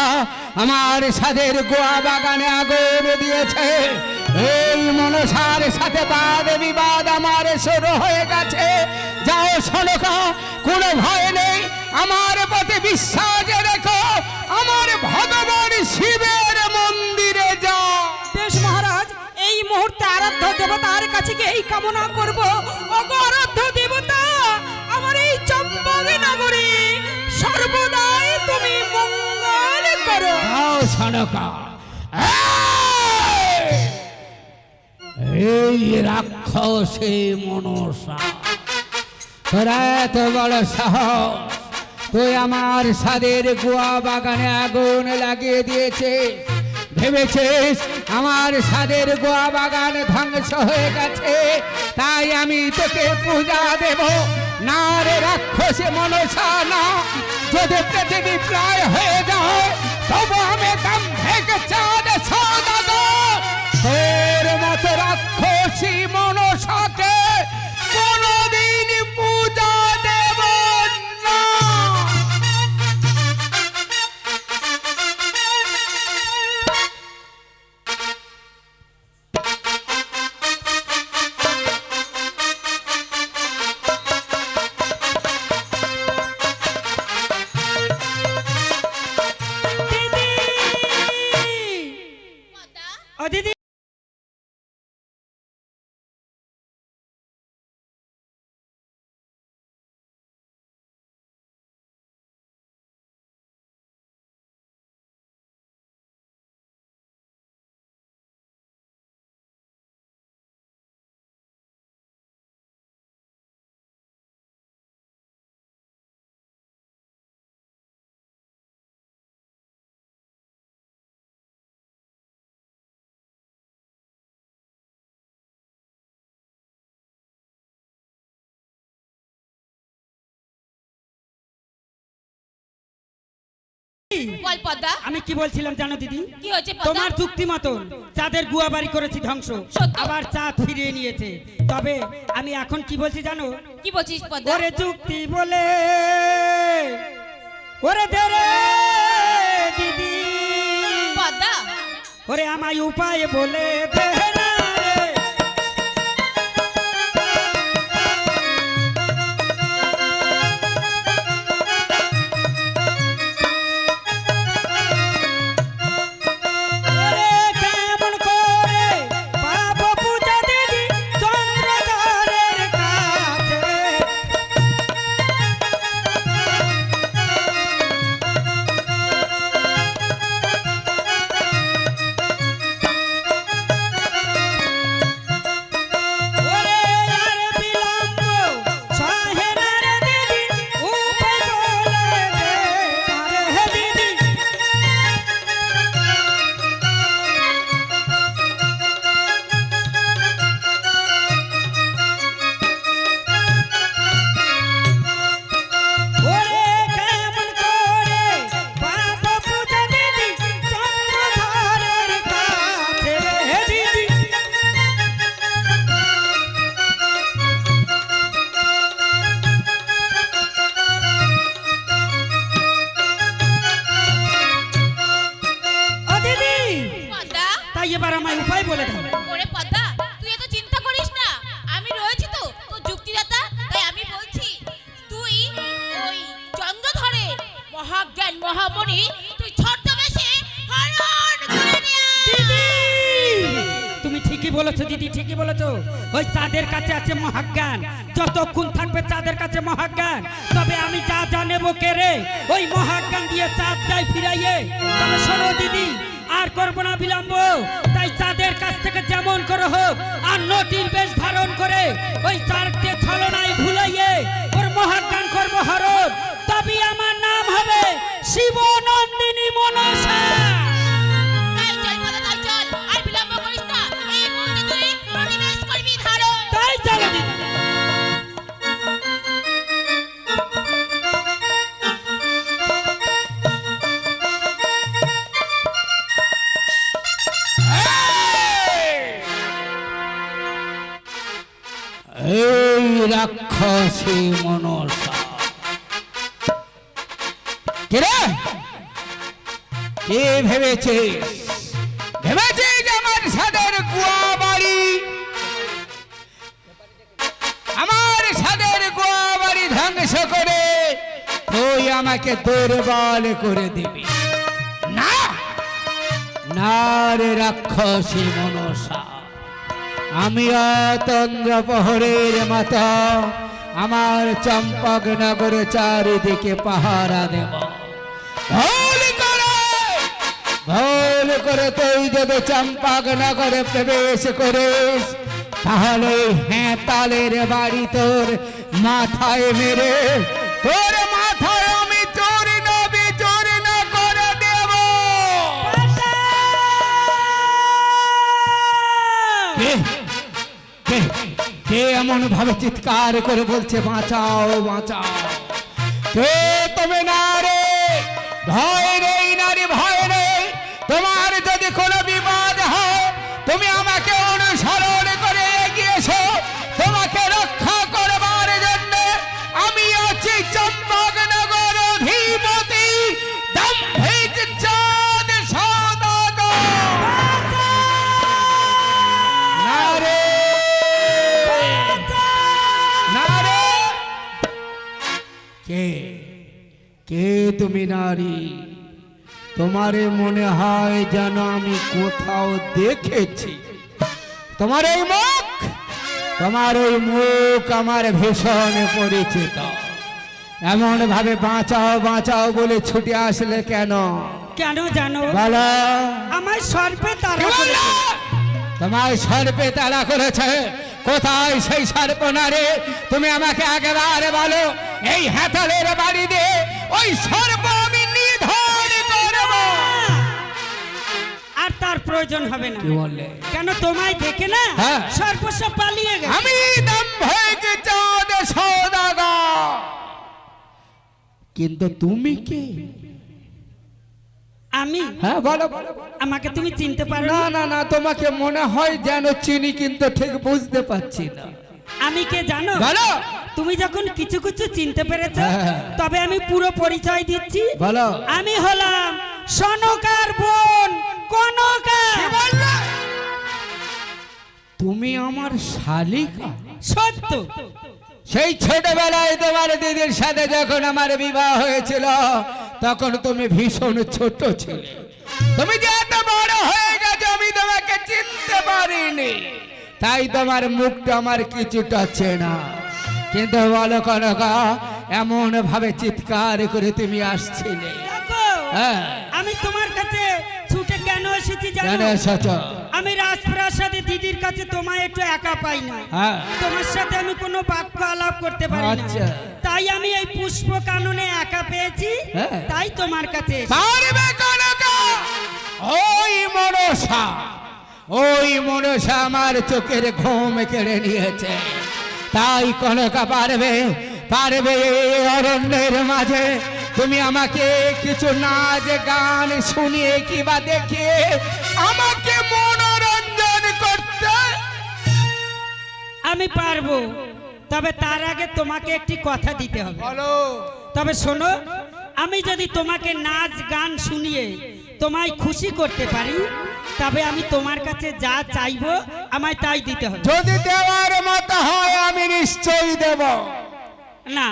আমার সাথের গোয়া বাগানে আগুন দিয়েছে। এই মনসার সাথে বাদ বিবাদ আমার শুরু হয়ে গেছে। যাও শোনকা, কোনো ভয় নেই, আমার প্রতি বিশ্বাস রেখো, আমার ভগবান শিবের মন্দিরে যাও। বেশ মহারাজ, এই মুহূর্তে আরাধ্য দেবতার কাছে গিয়ে এই কামনা করব, ওগো আরাধ্য দেবতা, আমার এই চম্পক নগরী সর্বদাই তুমি মঙ্গল করো। যাও শোনকা। এই রাক্ষসী মনসা, তোরা এত বড় সাহস, তুই আমার সাদের গোয়া বাগানে আগুন লাগিয়ে দিয়েছে। ভেবেছিস আমার সাদের গোয়া বাগান ধ্বংস হয়ে গেছে, তাই আমি তোকে পূজা দেব? না রে রাক্ষসী মনসা, না। যদি পৃথিবী প্রায় হয়ে যায় তবু আমি দাম থেকে চাঁদ সদাগর তোর মতো রাক্ষসী মনসাকে কোনদিন পূজা দেব না। ও দিদি, বল পদ্মা, আমি কি বলছিলাম জানো দিদি? কি হয়েছে পদ্মা? তোমার চুক্তি মতন চাঁদের গুয়া বাড়ি করেছি ধ্বংস, সত্য। আবার চাঁদ ফিরিয়ে নিয়েছে। তবে আমি এখন কি বলছি জানো? কি বলছিস পদ্মা? ওরে চুক্তি বলে ওরে ধরে দিদি, পদ্মা, ওরে আমায় উপায় বলে দে না রে। ওরে কেমন করে পাবো পূজা দিদি চন্দ্রধরের কাছে? মহাজ্ঞান মহামণি তুই ছদ্মবেশে হরণ করে নিয়ে আয়। দিদি তুমি ঠিকই বলেছো দিদি, ঠিকই বলেছো। ওই চাঁদের কাছে আছে মহাজ্ঞান, যতক্ষণ থাকবে চাঁদের কাছে মহাজ্ঞান, তবে আমি যা জানেবো কে রে ওই মহাজ্ঞান দিয়ে চাঁদ দেয় ফিরাইয়ে। তবে শোনো দিদি, আর করবো না বিলম্ব, তাই চাঁদের কাছ থেকে যেমন করে হোক আর নটির বেশ ধারণ করে ওই চাঁদকে ছলনায় ভুলাইয়ে ওর মহাজ্ঞান করবো হরণ, তবে আমার নাম হবে শিবনন্দিনী মনসা। তাই চল পদা, তাই চল, আর বিলম্ব করিস না। এই মুহূর্তে তুই প্রতিবেশ করবি ধারণ। তাই চলো দিদি। এই রাক্ষসী মনসা কে ভেবেছিস আমার সাদের গোয়া বাড়ি, আমার সাদের গোয়া বাড়ি ধ্বংস করে তুই আমাকে দুর্বল করে দিবি? না না রে রাক্ষসী মনসা, আমি চন্দ্র প্রহরের মতো আমার চম্পকনগরে চারিদিকে পাহারা দেব। ভুল করে তুই যদি চম্পকনগরে প্রবেশ করিস তাহলে হ্যাঁ তালের বাড়ি তোর মাথায় মেরে তোর মাথায় আমি চূর্ণ বিচূর্ণ করে দেব। কে এমন ভাবে চিৎকার করে বলছে বাঁচাও বাঁচাও? কে তুমি? না রে, ভয় নেই নারী, ভয় নেই। তোমার যদি কোনো বিপদ হয় তুমি আমাকে অনুসরণ করে এগিয়েছো, তোমাকে রক্ষা করবার জন্য আমি আছি চম্পকনগর অধিপতি দাম্ভিক চাঁদ সওদাগর। না রে, না রে। কে তুমি নারী? তোমারে মনে হয় যেন আমি কোথাও দেখেছি। তোমার এই মুখ আমার ভীষণ পরিচিত। এমন ভাবে বাঁচাও বাঁচাও বলে ছুটে আসলে কেন? কেন জানো? বলো। আমার সর্পে তারা করেছে। তোমার সর্পে তাড়া করেছে? কোথায় সেই সর্প নারে? তুমি আমাকে একেবারে বলো। এই হাতালের বাড়ি দিয়ে ওই সর্প আমি নিধন করব। আর তার প্রয়োজন হবে না। কি বললে? কেন তোমায় দেখে না হ্যাঁ। সর্প সব পালিয়ে গেছে। আমি দাম্ভিক চাঁদ সওদাগর। কিন্তু তুমি কে? আমি? হ্যাঁ বলো বলো। আমাকে তুমি চিনতে পারো না না? না না, তোমাকে মনে হয় যেন চিনি কিন্তু ঠিক বুঝতে পারছি না। আমি কে জানো? বলো। তুমি যখন কিছু কিছু চিনতে পেরেছো হ্যাঁ। তবে আমি পুরো পরিচয় দিচ্ছি। বলো। আমি হলাম সনকার বোন কনকা। কি বললে? তুমি আমার শালিকা? সত্য। সেই ছোটবেলায় তোমার দিদির সাথে যখন আমার বিবাহ হয়েছিল তখন তুমি ভীষণ ছোট ছিলে। তুমি যে এত বড় হয়ে গেছো আমি তোমাকে চিনতে পারিনি, তাই তোমার মুখটা আমার কিছুটা চেনা। কিন্তু বলো কনকা, এমন ভাবে চিৎকার করে তুমি আসছিলে? দেখো, হ্যাঁ। আমি তোমার কাছে ছুটে কেন এসেছি কেন জানো? এসেছো? আমি রাজপ্রাসাদে দিদির কাছে তোমায় একটু একা পাই না। হ্যাঁ। তোমার সাথে আমি কোনো বাক্য আলাপ করতে পারি না। আচ্ছা। তাই আমি এই পুষ্প কাননে একা পেয়েছি। হ্যাঁ। তাই তোমার কাছে এসেছি। পারবে কনকা? ওই মনসা আমার চোখের ঘুম কেড়ে নিয়েছে। তাই কনকা পারবে এই অরণ্যের মাঝে তুমি আমাকে কিছু নাচ গান শুনিয়ে কিবা দেখিয়ে আমাকে মনোরঞ্জন করতে? আমি পারবো, তবে তার আগে তোমাকে একটি কথা দিতে হবে। বলো। তবে শোনো, আমি যদি তোমাকে নাচ গান শুনিয়ে তোমায় খুশি করতে পারি তবে আমি তোমার কাছে যা চাইবো আমায় তাই দিতে হবে। যদি দেওয়ার মতো হয় আমি নিশ্চয়ই দেব। না,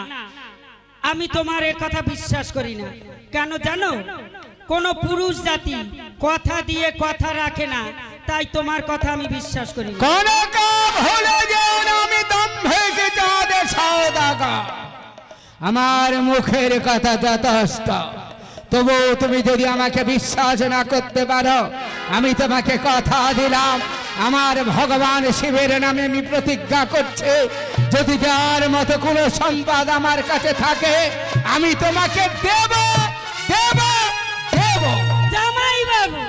আমি তোমার এ কথা বিশ্বাস করি না। কেন জানো, কোনো পুরুষ জাতি কথা দিয়ে কথা রাখে না, তাই তোমার কথা আমি বিশ্বাস করি না। কোন কাম হলো যেন আমি দম্ভিক চাঁদে সওদাগর, আমার মুখের কথা যথেষ্ট। তবু তুমি যদি আমাকে বিশ্বাস না করতে পারো, আমি তোমাকে কথা দিলাম, আমার ভগবান শিবের নামে আমি প্রতিজ্ঞা করছি, যদি যার মতো কোনো সম্পদ আমার কাছে থাকে আমি তোমাকে দেব দেব দেব। জামাই বাবু,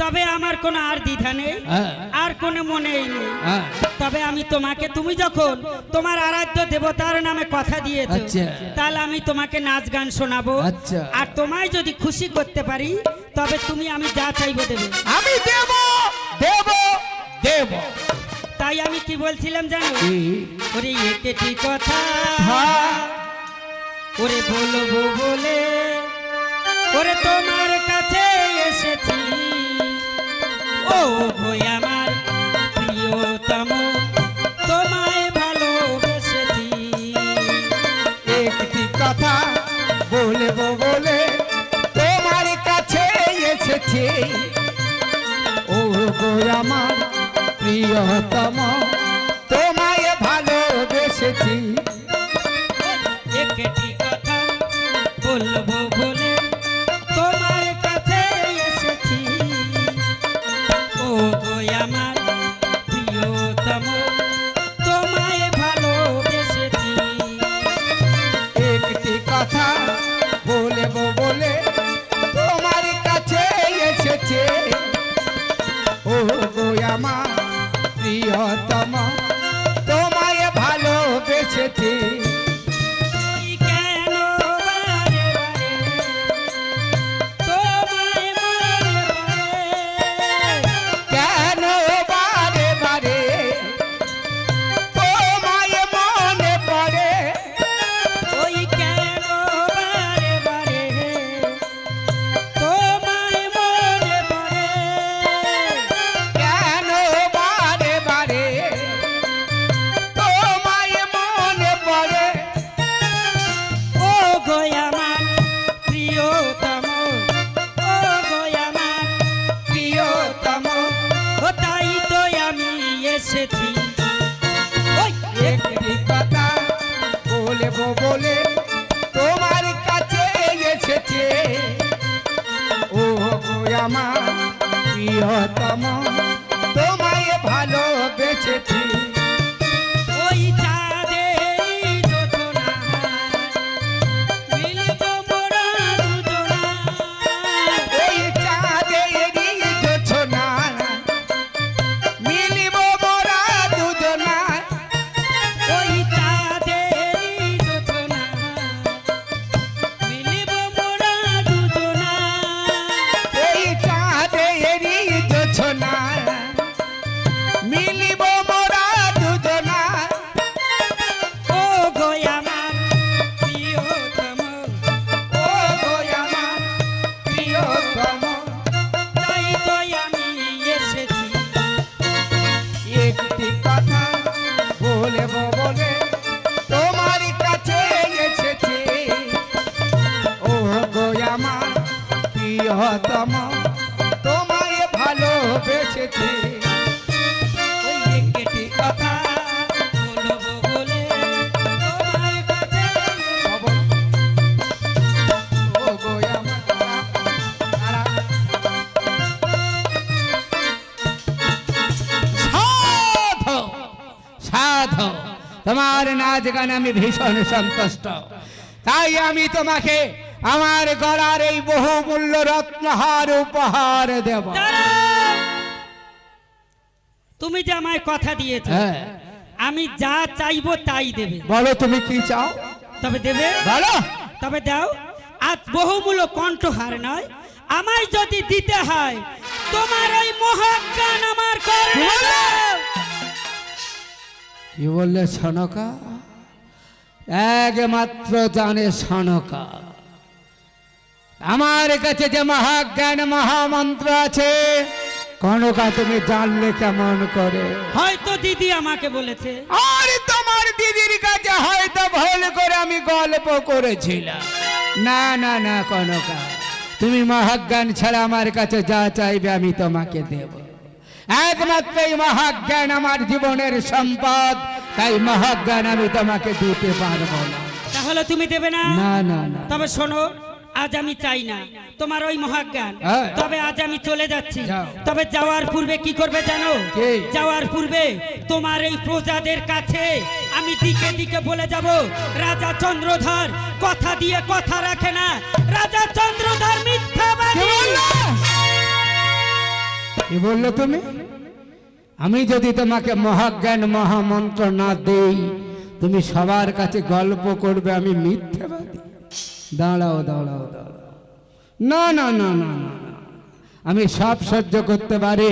তবে আমার কোনো আর দ্বিধা নেই, হ্যাঁ। আর কোনো মনেই নেই। হ্যাঁ। তবে আমি তোমাকে, তুমি যখন তোমার আরাধ্য দেবতার নামে কথা দিয়েছো, আচ্ছা। তাহলে আমি তোমাকে নাচ গান শোনাবো। আচ্ছা। আর তোমায় যদি খুশি করতে পারি, তবে তুমি আমি যা চাইবো দেবে। আমি দেব দেব দেব। তাই আমি কি বলছিলাম জানো, কি? ওরে একটি কথা হ্যাঁ। ওরে বলবো বলে ওরে তোমার কাছে এসেছি, ও ভই আমার প্রিয়তম, তোমায় ভালোবেসেছি। একটি কথা বলবো বলে তোমার কাছে এসেছি, ও গো আমার প্রিয়তম, তোমায় ভালোবেসেছি। একটি কথা বলবো বলে তোমার কাছে এসেছি, ও গো আমার প্রিয়তম, তোমায় ভালোবেসেছি। একটি কথা বলবো বলে তোমার কাছে এসেছে, ও গো আমার প্রিয়তম, তোমায় ভালোবেসেছি। ওই কেন বারে বারে তোমায় মনে পড়ে, কেন বারে বারে তোমায় মনে পড়ে, ওই কেন বারে বারে তোমায় মনে পড়ে, কেন বারে বারে তোমায় মনে পড়ে, ও গো আমার প্রিয়তম, ও গো আমার প্রিয়তম। ও তাই তো আমি এসেছি। ওই একটি কথা বলবো বলে তোমার কাছে এসেছে, ও গো আমার প্রিয়তম, তোমায় ভালোবেসেছি। ওই চাঁদেরই যোজনায় মিলবো মোরা দুজনায়, ওই চাঁদেরই জোছনায় মিলিব মোরা দুজনায়, ওই চাঁদেরই যোজনায় মিলবো মোরা দুজনায়। ওই চাঁদেরই জোছনায় মিলিব মোরা দুজনায়, ও গো আমার প্রিয়তম, ও গো আমার প্রিয়তম। তাই তো আমি এসেছি। একটি কথা বলবো বলে তোমার কাছে এসেছি, ও গো আমার প্রিয়তম, তোমায় ভালোবেসেছি। ওই একটি কথা বলবো বলে তোমার কাছে ও গো আমার সাধু সাধু, তোমার নাচ গান আমি ভীষণ সন্তুষ্ট, তাই আমি তোমাকে আমার গলার এই বহুমূল্য রত্নহার উপহার দেব। দাঁড়াও! তুমি যে আমায় কথা দিয়েছো, হ্যাঁ, আমি যা চাইবো তাই দেবে। বলো তুমি কি চাও, তবে দেবে, বলো। তবে দাও। আজ বহুমূল্য কণ্ঠহার নয়, আমায় যদি দিতে হয় তোমার ওই মহাজ্ঞান আমার করে দাও। কি বললে সনকা? একমাত্র জানে সনকা, আমার কাছে যে মহাজ্ঞান মহামন্ত্র আছে, কনকা তুমি জানলে কেমন করে? হয়তো দিদি আমাকে বলেছে। আর তোমার দিদির কাছে হয়তো ভুল করে আমি গল্প করেছিলাম। না না না কনকা, তুমি মহাজ্ঞান ছাড়া আমার কাছে যা চাইবে আমি তোমাকে দেব। একমাত্র এই মহাজ্ঞান আমার জীবনের সম্পদ, তাই মহাজ্ঞান আমি তোমাকে দিতে পারবো না। তাহলে তুমি দেবে না? না না না। তবে শোনো, আজ আমি চাই না তোমার ওই মহাজ্ঞান, হ্যাঁ। তবে আজ আমি চলে যাচ্ছি। যাও। তবে যাওয়ার পূর্বে কি করবে জানো? কি? যাওয়ার পূর্বে তোমার এই প্রজাদের কাছে আমি দিকে দিকে বলে যাব, রাজা চন্দ্রধর কথা দিয়ে কথা রাখে না, রাজা চন্দ্রধর মিথ্যাবাদী। কি বললো তুমি? আমি যদি তোমাকে মহাজ্ঞান মহামন্ত্র না দেই, তুমি সবার কাছে গল্প করবে আমি মিথ্যাবাদী। দাঁড়াও দাঁড়াও দাঁড়াও, না না না না না না। আমি সব সহ্য করতে পারি,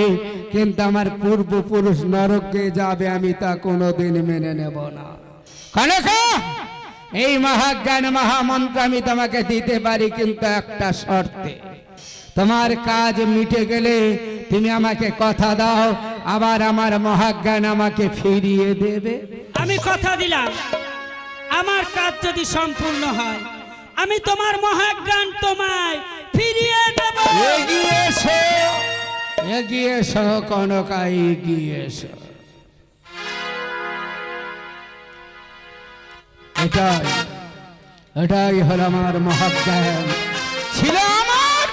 কিন্তু আমার পূর্বপুরুষ নরকে যাবে আমি তা কোনোদিন মেনে নেব না। কনকা, এই মহাজ্ঞান মহামন্ত্র আমি তোমাকে দিতে পারি, কিন্তু একটা শর্তে। তোমার কাজ মিটে গেলে তুমি আমাকে কথা দাও, আবার আমার মহাজ্ঞান আমাকে ফিরিয়ে দেবে। আমি কথা দিলাম, আমার কাজ যদি সম্পূর্ণ হয় আমি তোমার মহাজ্ঞান তোমায় ফিরিয়ে দেব। এগিয়ে এসো, এগিয়ে এসো কনকা, এগিয়ে এসো। এটাই এটাই হলো আমার মহাজ্ঞান, ছিল আমার,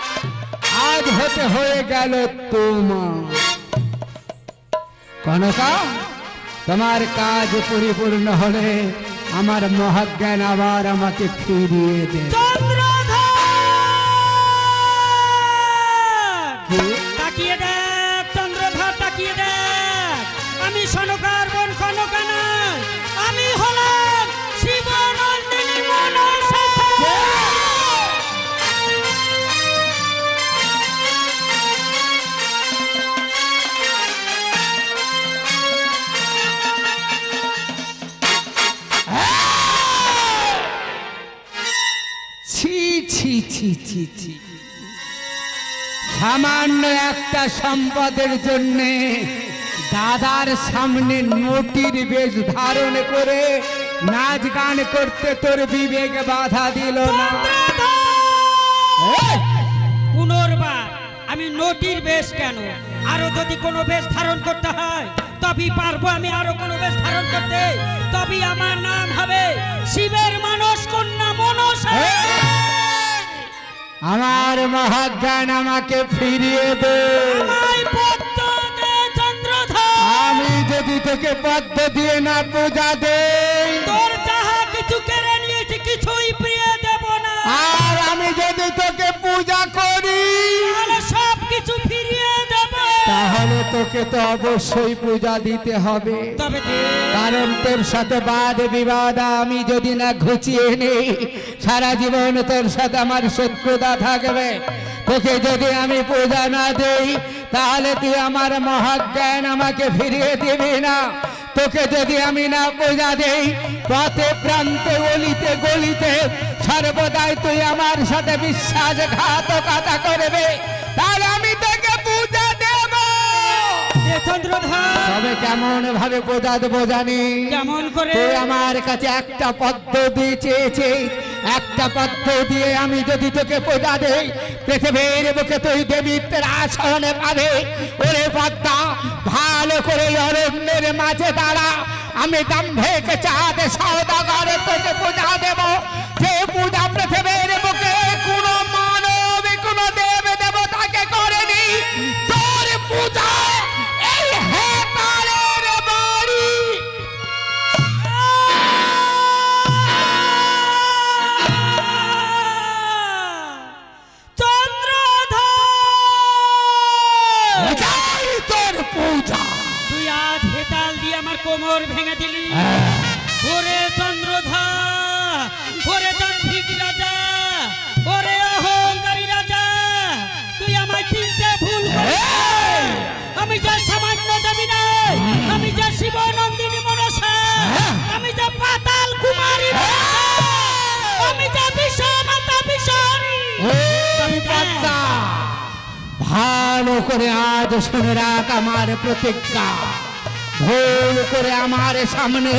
আজ হতে হয়ে গেল তোমার। কনকা, তোমার কাজ পরিপূর্ণ হলে আমার মহাজ্ঞান আবার আমাকে ফিরিয়ে দেবে। কি? তাকিয়ে দেখ চন্দ্রধর, তাকিয়ে দেখ, আমি সনকার বোন কনকা নয়, আমি হলাম শিবনন্দিনী মনসা। ছি ছি ছি ছি ছি, সামান্য একটা সম্পদের জন্য দাদার সামনে নটির বেশ ধারণ করে নাচ গান করতে তোর বিবেক বাধা দিল না? এই! পুনর্বার আমি নটির বেশ কেন, আরো যদি কোনো বেশ ধারণ করতে হয় তবেই পারবো আমি আরো কোনো বেশ ধারণ করতে, তবেই আমার নাম হবে শিবের মানস কন্যা মনসা। আমার মহাজ্ঞান আমাকে ফিরিয়ে দে। আমায় পদ্ম দে চন্দ্রধর, আমি যদি তোকে পদ্ম দিয়ে না পূজা দেই, তোর যাহা কিছু কেড়ে নিয়েছি কিছুই প্রিয় দেব না। আর আমি যদি তোকে পূজা করি, তাহলে সব কিছু ফিরিয়ে দেব। তাহলে তোকে তো অবশ্যই পূজা দিতে হবে। তবে দে। কারণ তোর সাথে বাদ বিবাদ আমি যদি না ঘুচিয়ে নিই, সারা জীবন তোর সাথে আমার শত্রুতা থাকবে। তোকে যদি আমি পূজা না দেই, তাহলে তুই আমার মহাজ্ঞান আমাকে ফিরিয়ে দিবি না। তোকে যদি আমি না পূজা দেই, পথে প্রান্তে গলিতে গলিতে সর্বদাই তুই আমার সাথে বিশ্বাসঘাতকতা করবে, তাহলে আমি তোকে পূজা দেব। দে চন্দ্রধর। তবে কেমন ভাবে পূজা দেবো জানি? কেমন করে? তুই আমার কাছে একটা পদ্ম দিয়ে চেয়েছিস, একটা পদ্ম দিয়ে আমি যদি তোকে পূজা দেই, পৃথিবীর বুকে তুই দেবীত্বের আসনে পাবে। ওরে পদ্মা, ভালো করে অরণ্যের মাঝে দাঁড়া, আমি দাম্ভিক চাঁদ সওদাগর তোকে পূজা দেব। যে পূজা পৃথিবীর বুকে কোনো মানব কোনো দেব দেবতাকে করেনি, তোর পূজা এই হেতালের বাড়ি। চন্দ্রধর, এটাই তোর পূজা। তুই আজ হেতাল দিয়ে আমার কোমর ভেঙে দিলি। ওরে চন্দ্রধর, ওরে দাম্ভিক রাজা, ওরে অহংকারী রাজা, তুই আমায় চিনতে ভুল করেছিস। আমি যে সামান্য দেবী নই, আমি যে শিবনন্দিনী মনসা, আমি যে পাতাল কুমারী মনসা, আমি যে বিশ্বমাতা বিশ্বরী। এই পদ্মা, ভালো করে আজ শুনে রাখ আমার প্রতিজ্ঞা। ভুল করে আমার সামনে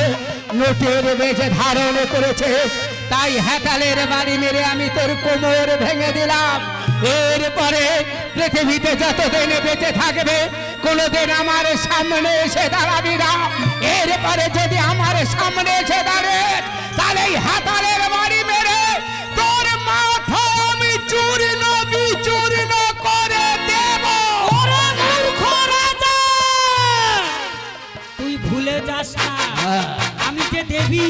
নোটের বেশে ধারণ করেছে, তাই হাতালের বাড়ি মেরে আমি তোর কোমর ভেঙে দিলাম। এরপরে পৃথিবীতে যতদিন বেঁচে থাকবে কোনোদিন আমার সামনে এসে দাঁড়াবি না। এরপরে যদি আমার সামনে এসে দাঁড়ে তাহলে এই হাতালের বাড়ি মেরে তোর মাথা আমি চূর্ণ বিচূর্ণ করে দেব। ওরে মূর্খ রাজা, তুই ভুলে যাস না আমি যে দেবী,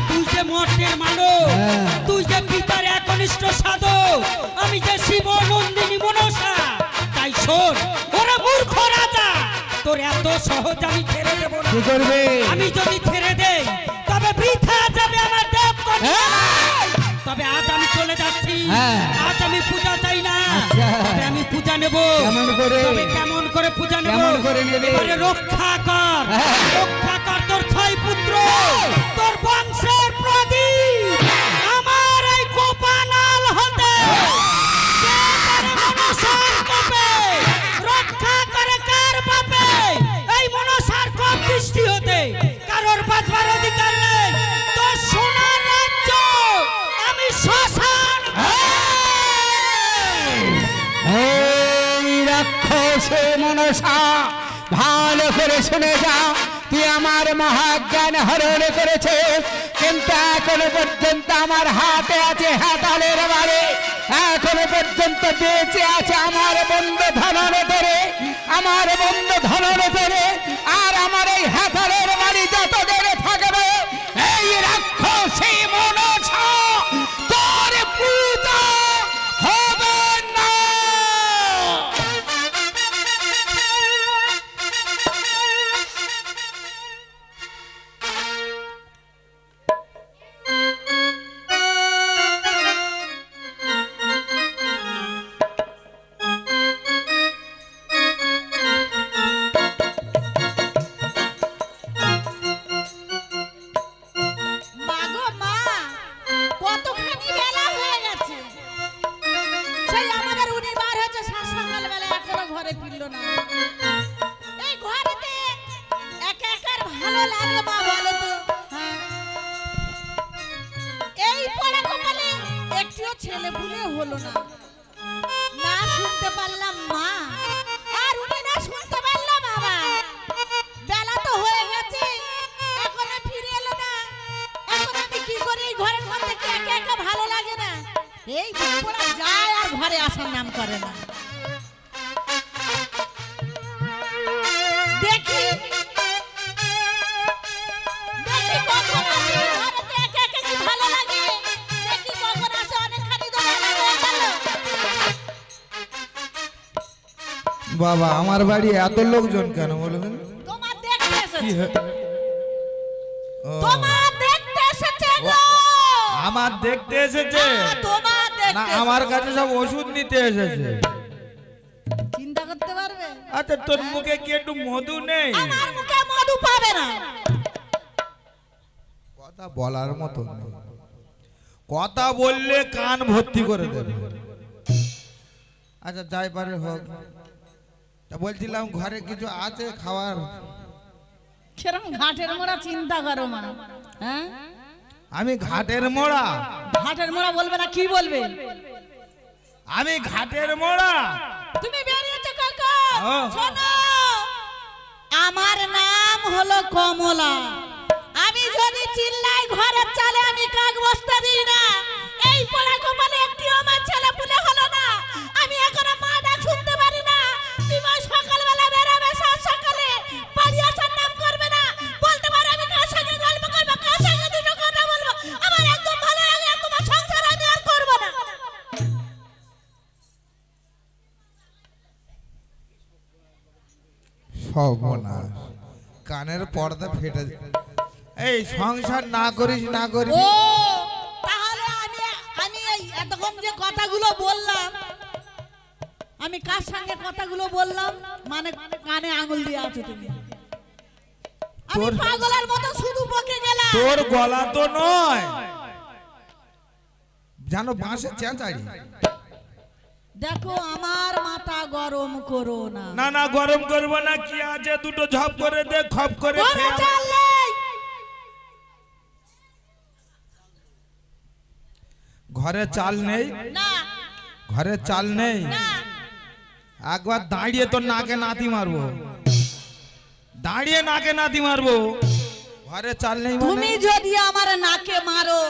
তুই যে মর্তের মানব, তুই যে পিতার একনিষ্ঠ সাধক, আমি যে শিব নন্দিনী মনসা। তাই শোন ওরে মূর্খ রাজা, তোর এত সহজ আমি ছেড়ে দেব না। কি করবে? আমি যদি ছেড়ে দেই তবে বৃথা যাবে আমার দেব কন্যা। তবে আজ আমি চলে যাচ্ছি, আজ আমি পূজা চাই না, তবে আমি পূজা নেব। কেমন করে? তবে কেমন করে পূজা নেব? কেমন করে নেবে? এবারে রক্ষা কর, রক্ষা কর তোর ছয় পুত্র, তোর বংশের প্রদীপ আমার এই কোপানাল হতে কে করে মনসার কোপে, রক্ষা করে কার পাপে এই মনসার কোপ দৃষ্টি হতে কারোর বাঁচবার অধিকার নেই। তোর সোনার রাজ্য আমি শ্মশান। এই রাক্ষসে মনসা, ভালো করে শুনে যা, তুই আমার মহাজ্ঞান হরণ করেছে, কিন্তু এখনো পর্যন্ত আমার হাতে আছে হাতালের বাড়ি, এখনো পর্যন্ত বেঁচে আছে আমার বন্ধু ধনর ধরে, আমার বন্ধু ধনর ধরে, আর আমার এই হাতালের বাড়ি যত দেরে থাকবে এই রাক্ষসী মনসা তোর পূজা হবে না। মা গো মা, কতখানি বেলা হয়ে গেছে, সেই আমাদের উনি বার হয়েছে সকালবেলা, এখনো ঘরে ফিরলো না। এই ঘরেতে একা একার ভালো লাগে মা, বলো তো? হ্যাঁ, এই পড়া কপালে একটিও ছেলে পুলে হলো না, না শুনতে পারলাম মা, আর উনি না শুনতে পারলাম আবার। বেলা তো হয়ে গেছে, এখনো ফিরে এলো না। এখন আমি কি করি? এই ঘরের মধ্যে কি একা একা ভালো লাগে না? এই দুপুরা যায় আর ঘরে আসার নাম করে না। দেখি দেখি কখন আসে এই ঘরেতে, একা একা কি ভালো লাগে? দেখি কখন আসে, অনেকখানি তো বেলা হয়ে গেল। বাবা আমার বাড়ি এত লোকজন কেন বলবেন? তোমার দেখতে এসেছে, কি হে- ও, তোমার দেখতে এসেছে গো। আমার দেখতে এসেছে তোমার দেখতে না, আমার কাছে সব ওষুধ নিতে এসেছে। চিন্তা করতে পারবে? আচ্ছা তোর মুখে কি একটু মধু নেই? আমার মুখে মধু পাবে না। কথা বলার মতো নেই। কথা বললে কান ভর্তি করে দেবে। আচ্ছা যাই পারে হোক, তা বলছিলাম ঘরে কিছু আছে খাওয়ার? কিরম ঘাটের মোড়া চিন্তা করো মা। হ্যাঁ, আমি ঘাটের মোড়া, ঘাটের মোড়া বলবে না কি বলবে? আমি ঘাটের মোড়া। তুমি বেরিয়েছো কখন? ও। শোনো, আমার নাম হলো কমলা। আমি যদি চিল্লাই ঘরের চালে আমি কাক বস্তা দিই না। এই পড়া কপালে একটিও আমার ছেলে পুলে হলো না। আমি এখনো মা ডাক শুনতে পারি না। তুমি সকালবেলা বেরাবে, সাত সকালে বাড়ি আসার নাম করবে না। বলতে পারো আমি কার সঙ্গে গল্প করবো, কার সঙ্গে দুটো কথা বলবো। আমার একদম ভালো লাগে না, তোমার সংসার আমি আর করবো না। সর্বনাশ, কানের পর্দা ফেটে। এই সংসার না করিস না করিস। ও, তাহলে আমি আমি এই এতক্ষণ যে কথাগুলো বললাম, আমি কার সঙ্গে কথাগুলো বললাম? মানে কানে আঙুল দিয়ে আছো তুমি। আমি তোর- পাগলের মতো শুধু বকে গেলাম। তোর গলা তো নয়, জানো বাঁশের চেঁচাড়ি। দেখো আমার মাথা গরম করো না। না না গরম করবো না, কি আছে দুটো ঝপ করে দে, খপ করে ঘরে খেয়ে। চাল নেই। ঘরে চাল নেই, না ঘরে চাল নেই। না একবার দাঁড়িয়ে তোর নাকে নাতি মারবো, দাঁড়িয়ে নাকে নাতি মারবো। ঘরে চাল নেই মানে? তুমি যদি আমার নাকে মারো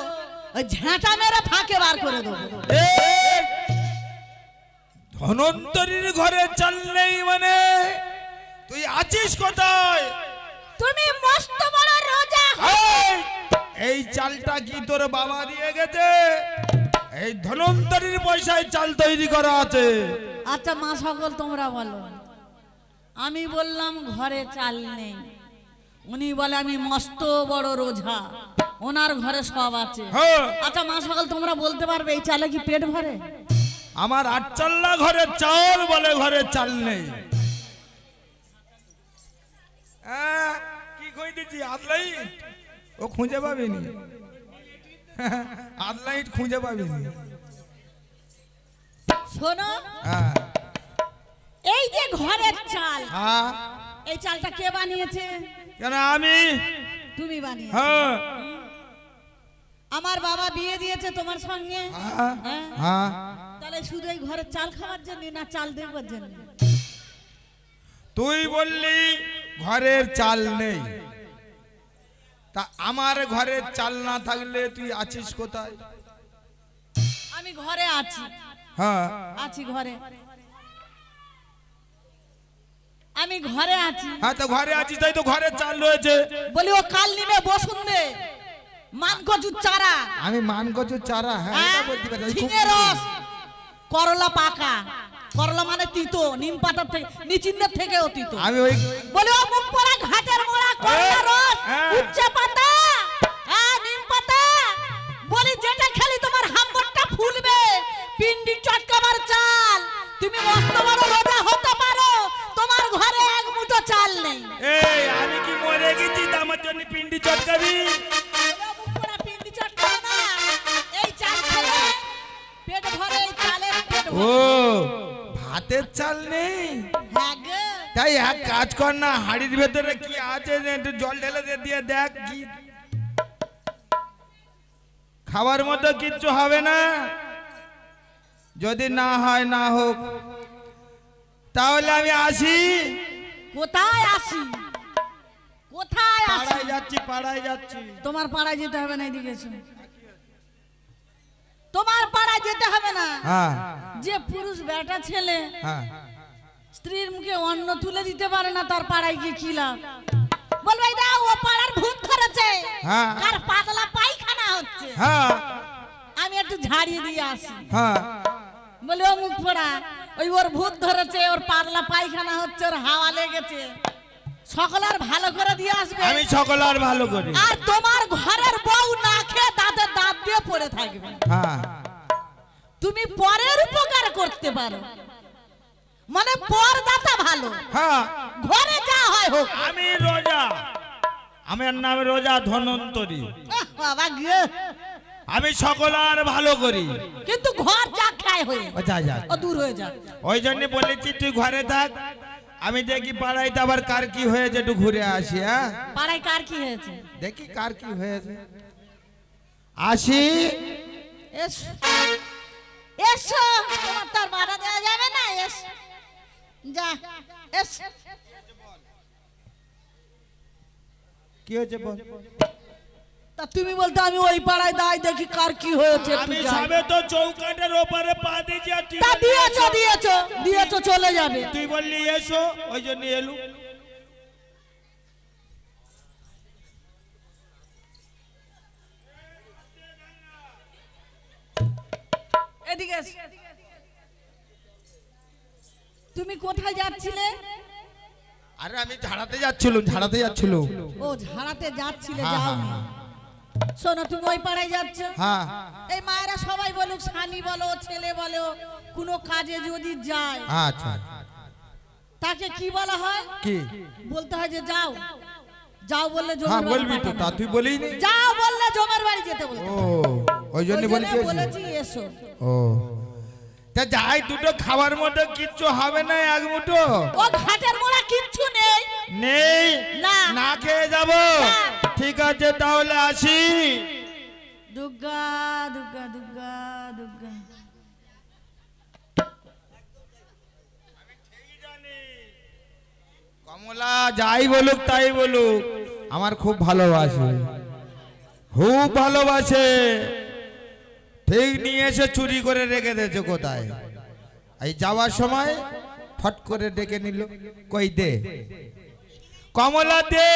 ওই ঝাঁটা মেরে ফাঁকে বার করে দেবো। এই, ধনন্তরীর ঘরে চাল নেই মানে তুই আছিস কোথায়? তুমি মস্ত বড় রোজা এই, এই চালটা কি তোর বাবা দিয়ে গেছে? এই ধনন্তরীর পয়সায় চাল তৈরি করা আছে। আচ্ছা মা সকল তোমরা বলো। আমি বললাম ঘরে চাল নেই, উনি বলে আমি মস্ত বড় রোজা, ওনার ঘরে সব আছে। হ্যাঁ, আচ্ছা মা সকল তোমরা বলতে পারবে এই চালে কি পেট ভরে? আমার আটচাল্লা ঘরে চাল বলে ঘরে চাল নেই। কি কই দিচ্ছি আদলাই ও খুঁজে পাবিনি, আদলাইট খুঁজে পাবিনি। শোনো, হ্যাঁ এই যে ঘরের চাল, হ্যাঁ, এই চালটা কে বানিয়েছে? কেন আমি? তুমি বানিয়েছো। হ্যাঁ আমার বাবা বিয়ে দিয়েছে তোমার সঙ্গে, হ্যাঁ হ্যাঁ? হ্যাঁ। তাহলে শুধু এই ঘরের চাল খাওয়ার জন্য না চাল দেখবার জন্য? তুই বললি ঘরের চাল নেই, তা আমার ঘরের চাল না থাকলে তুই আছিস কোথায়? আমি ঘরে আছি, হ্যাঁ আছি ঘরে, আমি ঘরে আছি। হ্যাঁ, তো ঘরে আছিস তাই তো ঘরের চাল রয়েছে। বলি ও কাল নিমে বসুন দে মান কচুর চারা, আমি মান কচুর চারা, হ্যাঁ এটা বলতে পারি। আমি খুব- ঝিঙে রস, করলা পাকা, করলা মানে তিতো, নিম পাতার থেকে নিচিন্দের থেকেও তিতো। আমি ওই বলি ও মুখ পড়া ঘাটের মোড়া করলা রস, হ্যাঁ। উচ্চে পাতা, হ্যাঁ নিম পাতা, বলি যেটা খেলি তোমার হাম্বরটা ফুলবে, পিন্ডি চটকাবার চাল। তুমি মস্ত বড় রোজা হতে পারো, তোমার ঘরে এক মুঠো চাল নেই। এই আমি কি মরে গেছি তা আমার জন্য পিন্ডি চটকাবি? বলি ও মুখ পড়া পিন্ডি চটকাবে না, এই চাল খেলে পেট ভরে, এই চালের পেট ও ভরে। ভাতের চাল নেই? হ্যাঁ গো। তাই এক কাজ কর না, হাড়ির ভেতরে কি আছে একটু জল ঢেলে দিয়ে দেখ, কি খাবার মতো কিচ্ছু হবে না। যদি না হয় না হোক, তাহলে আমি আসি। কোথায় আসি? কোথায় আসি? পাড়ায় যাচ্ছি, পাড়ায় যাচ্ছি। তোমার পাড়ায় যেতে হবে না, এদিকে এসো। তোমার পাড়ায় যেতে হবে না। হ্যাঁ যে পুরুষ বেটা ছেলে হ্যাঁ, স্ত্রীর মুখে অন্ন তুলে দিতে পারে না, তার পাড়ায় গিয়ে কি লাভ? বলবে এই দাও ও পাড়ার ভূত ধরেছে, হ্যাঁ। কার পাতলা পায়খানা হচ্ছে, হ্যাঁ আমি একটু ঝাড়িয়ে দিয়ে আসি। হ্যাঁ। বলে ও মুখ পড়া, ওই ওর ভূত ধরেছে, ওর পাতলা পায়খানা হচ্ছে, ওর হাওয়া লেগেছে, সকলের ভালো করে দিয়ে আসবে। আমি সকল আর ভালো করি। আর তোমার ঘরের বউ না খেয়ে দাঁতের দাঁত দিয়ে পড়ে থাকবে। হ্যাঁ তুমি পরের উপকার করতে পারো, মানে পরদাতা ভালো, হ্যাঁ। ঘরে যা হয় হোক। আমি রোজা, আমার নাম রোজা ধনন্তরী। বাবা গো, আমি সকল আর ভালো করি। কিন্তু ঘর যা খায় হয়ে ও যা যা, ও দূর হয়ে যা। ওই জন্য বলেছি তুই ঘরে থাক, আমি দেখি পাড়ায় তো আবার কার কি হয়েছে একটু ঘুরে আসি। হ্যাঁ পাড়ায় কার কি হয়েছে? দেখি কার কি হয়েছে, আসি। এসো এসো, তোমার তার বাধা দেওয়া যাবে না, এসো যা, এসো। কি হয়েছে বল? তা তুমি বলতে আমি ওই পাড়ায় দাঁড়াই দেখি কার কি হয়েছে, একটু আমি যাই। সবে তো চৌকাটের ওপারে পা দিয়েছি আর তুই তা বললি দিয়েছো এসো। দিয়েছো দিয়েছো, চলে যাবে। তুই বললি এসো, ওই জন্য এলু। এদিকে এসো। তুমি কোথায় যাচ্ছিলে? আরে আমি ঝাড়াতে যাচ্ছিলাম, ঝাড়াতে যাচ্ছিলাম। ও ঝাড়াতে যাচ্ছিলে, হ্যাঁ, যাও হ্যাঁ, শোনো, তুমি ওই পাড়ায় যাচ্ছ, হ্যাঁ এই মায়েরা সবাই বলুক, স্বামী বলো ছেলে বলো, কোনো কাজে যদি যায় আচ্ছা। তাকে কি বলা হয়? কি বলতে হয় যে যাও, যাও বললে হ্যাঁ জমের বাড়ি বলবি তো, পাঠাবে। তা তুই বলিস নি। যাও বললে জমের বাড়ি যেতে বলতে ও হয়। ওই জন্য ওই জন্য বলছিস। বলেছি এসো। ও তা যাই, দুটো খাবার মতো কিচ্ছু হবে না, এক মুঠো ও ঘাটের মোড়া কিচ্ছু নেই, নেই, না। না খেয়ে যাব। না। ঠিক আছে তাহলে আসি। দুর্গা দুর্গা দুর্গা কমলা যাই বলুক তাই বলুক, আমার খুব ভালোবাসে, খুব ভালোবাসে। ঠিক নিয়ে এসে চুরি করে রেখে দিয়েছে কোথায়। এই যাওয়ার সময় ফট করে ডেকে নিল, কই দে কমলা দে।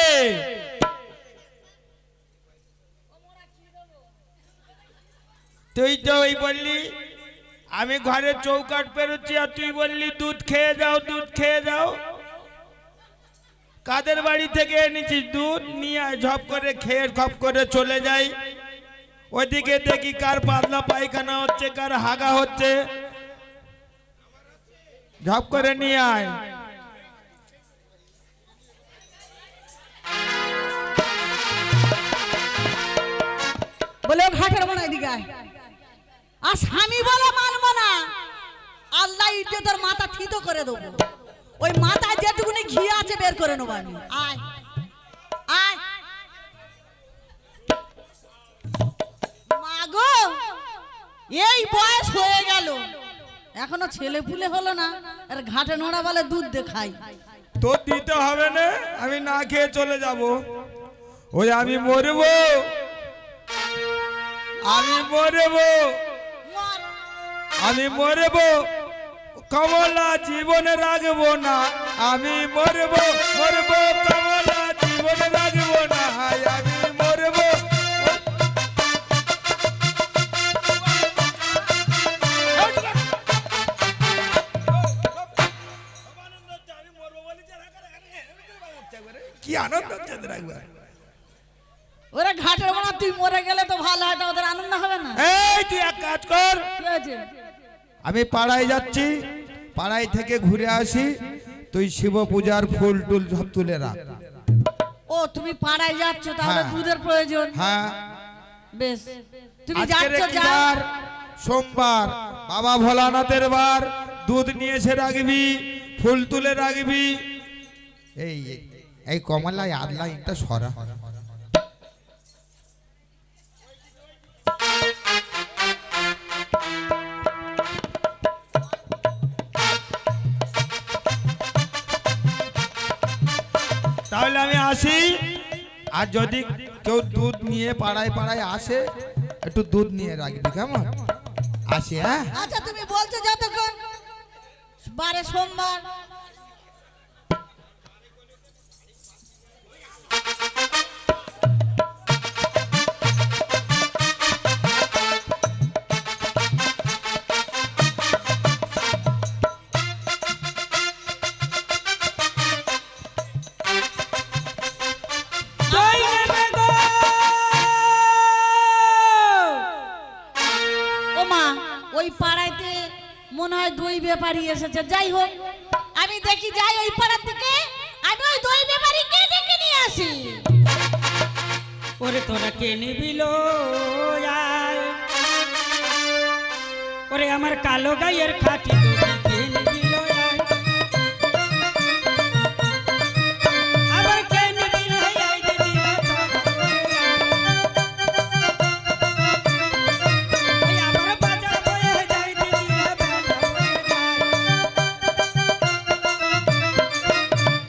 তুই তো ওই বললি আমি ঘরের চৌকাট পেরোচ্ছি, আর তুই বললি দুধ খেয়ে যাও, দুধ খেয়ে যাও। কাদের বাড়ি থেকে এনেছিস দুধ? নিয়ে আয়, ঝপ করে খেয়ে খপ করে চলে যাই। ওইদিকে দেখি কার পাতলা পায়খানা হচ্ছে, কার হাগা হচ্ছে, ঝপ করে নিয়ে আয়। বলে ঘাটের মনে এদিকে আয়। আর স্বামী বলে মানবো না, আল্লাহ ইটে তোর মাথা থিতো করে দেবো। ওই মাথায় যেটুকুনি ঘি আছে বের করে নেবো আমি। আয় আয় মাগো, এই বয়স হয়ে গেল এখনো ছেলে পুলে হলো না, আর ঘাটে নোড়া বলে দুধ দে খাই। তোর দিতে হবে না, আমি না খেয়ে চলে যাব। ওই আমি মরবো, আমি মরবো, আমি মরবো কমলা, জীবনে রাখবো না। আমি মরবো, মরবো কমলা, জীবনে রাখবো না। আমি মরবো। কি আনন্দ হচ্ছে রাখবে। ওরা ঘাটের মনে তুই মরে গেলে তো ভালো হয়, ওদের আনন্দ হবে না? এই তুই এক কাজ কর, কি আছে? আমি পাড়ায় যাচ্ছি, পাড়ায় থেকে ঘুরে আসি, তুই শিব পূজার ফুল টুল সব তুলে রাখ। ও তুমি পাড়ায় যাচ্ছ, তাহলে হ্যাঁ। দুধের প্রয়োজন। হ্যাঁ, বেশ, তুমি আজকের যাচ্ছ কি যাও। বার? সোমবার, বাবা ভোলানাথের বার। দুধ নিয়ে এসে রাখবি, ফুল তুলে রাখবি। এই এই কমলা আদলা একটা সরা। তাহলে আমি আসি। আর যদি কেউ দুধ নিয়ে পাড়ায় পাড়ায় আসে, একটু দুধ নিয়ে রাখবি, কেমন? আসি, হ্যাঁ। আচ্ছা তুমি বলছো যতক্ষণ বারে সোমবার। দই নেবে গো। ও মা, ওই পাড়াইতে মনে হয় দই ব্যাপারী এসেছে। যাই হোক, আমি দেখি যাই ওই পাড়ার থেকে, আমি ওই দই ব্যাপারীকে ডেকে নিয়ে আসি। ওরে তোরা কে নিবি লো আয়। ওরে আমার কালো গায়ের খাটি দই কে নিবি লো আয়। আবার কে নিবি লো আয় দিদি লো তোরা করে আয়। ওই আমার বাজার বয়ে যায় দিদি লো বেলা বয়ে যায়।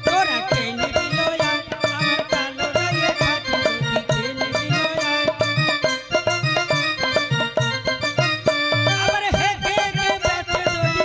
তোরা কে নিবি লো আয়। আমার কালো গায়ের খাটি দই কে নিবি লো আয়। আবার হেঁটে হেঁটে বেচে যদি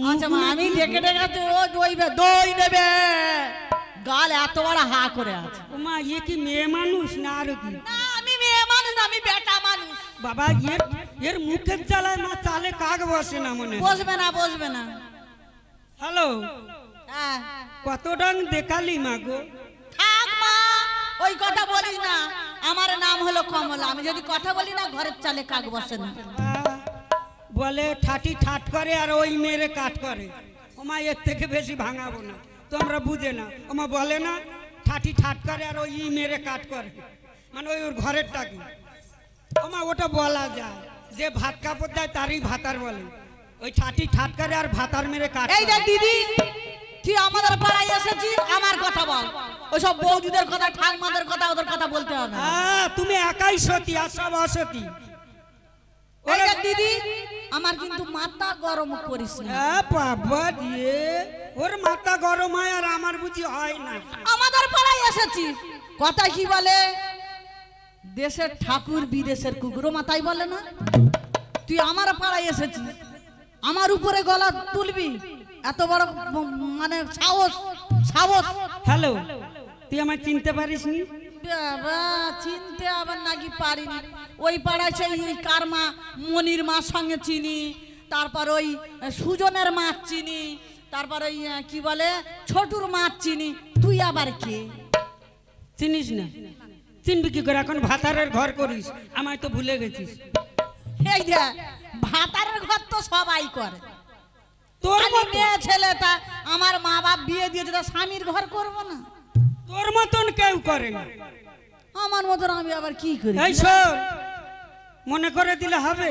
আচ্ছা মা, আমি ডেকে ডেকে তো ও দই নেবে, গাল এত বড় হা করে আছে। ওমা ইয়ে কি মেয়ে মানুষ না আর কি? না আমি মেয়ে মানুষ না, আমি বেটা মানুষ। বাবা এর মুখের জ্বালায় মা চালে কাক বসে না মনে হয়। বসবে না, বসবে না। হ্যালো, হ্যাঁ কত রং দেখালি মা গো? থাক মা, ওই কথা বলিস না। আমার নাম হলো কমলা, আমি যদি কথা বলি না ঘরের চালে কাক বসে না। বলে ঠাটি ঠাট করে আর ওই মেরে কাট করে। ওমা এর থেকে বেশি ভাঙাবো না, তোমরা বুঝে না। ওমা বলে না ঠাটি ঠাট করে আর ওই মেরে কাট করে, মানে ওই ওর ঘরের টাকি। ওমা ওটা বলা যায়, যে ভাত কাপড় দেয় তারই ভাতার বলে। ওই ঠাটি ঠাট করে আর ভাতার মেরে কাট এই দেখ দিদি, তুই আমাদের পাড়ায় এসেছিস, আমার কথা বল। ওইসব বৌদিদের কথা, ঠাকমাদের কথা, ওদের কথা বলতে হবে না। তুমি একাই সতী আর সব অসতী। এই দেখ দিদি, আমার কিন্তু মাথা গরম করিস না। বাবা দিয়ে ওর মাথা গরম হয় আর আমার বুঝি হয় না। আমাদের পাড়ায় এসেছিস, কথা কি বলে, দেশের ঠাকুর বিদেশের কুকুর, মাথায় বলে না। তুই আমার পাড়ায় এসেছিস, আমার উপরে গলা তুলবি, এত বড় মানে সাহস, সাহস। হ্যালো, তুই আমায় চিনতে পারিস নি? বাবা চিনতে আবার নাকি পারিনি। ওই পাড়ায় সেই কার মা, মনির মার সঙ্গে চিনি, তারপর ওই সুজনের মাছ চিনি, তারপর ওই কি বলে ছোটুর মাছ চিনি। তুই আবার কে? চিনিস না? চিনবি কি করে? এখন ভাতারের ঘর করিস, আমায় তো ভুলে গেছিস। এই যে ভাতারের ঘর তো সবাই করে, তোর আমি মেয়ে ছেলেটা, আমার মা বাপ বিয়ে দিয়েছে, তা স্বামীর ঘর করবো না? তোর মতন কেউ করে না। আমার মতন আমি আবার কি করি? এই শোন, মনে করে দিলে হবে?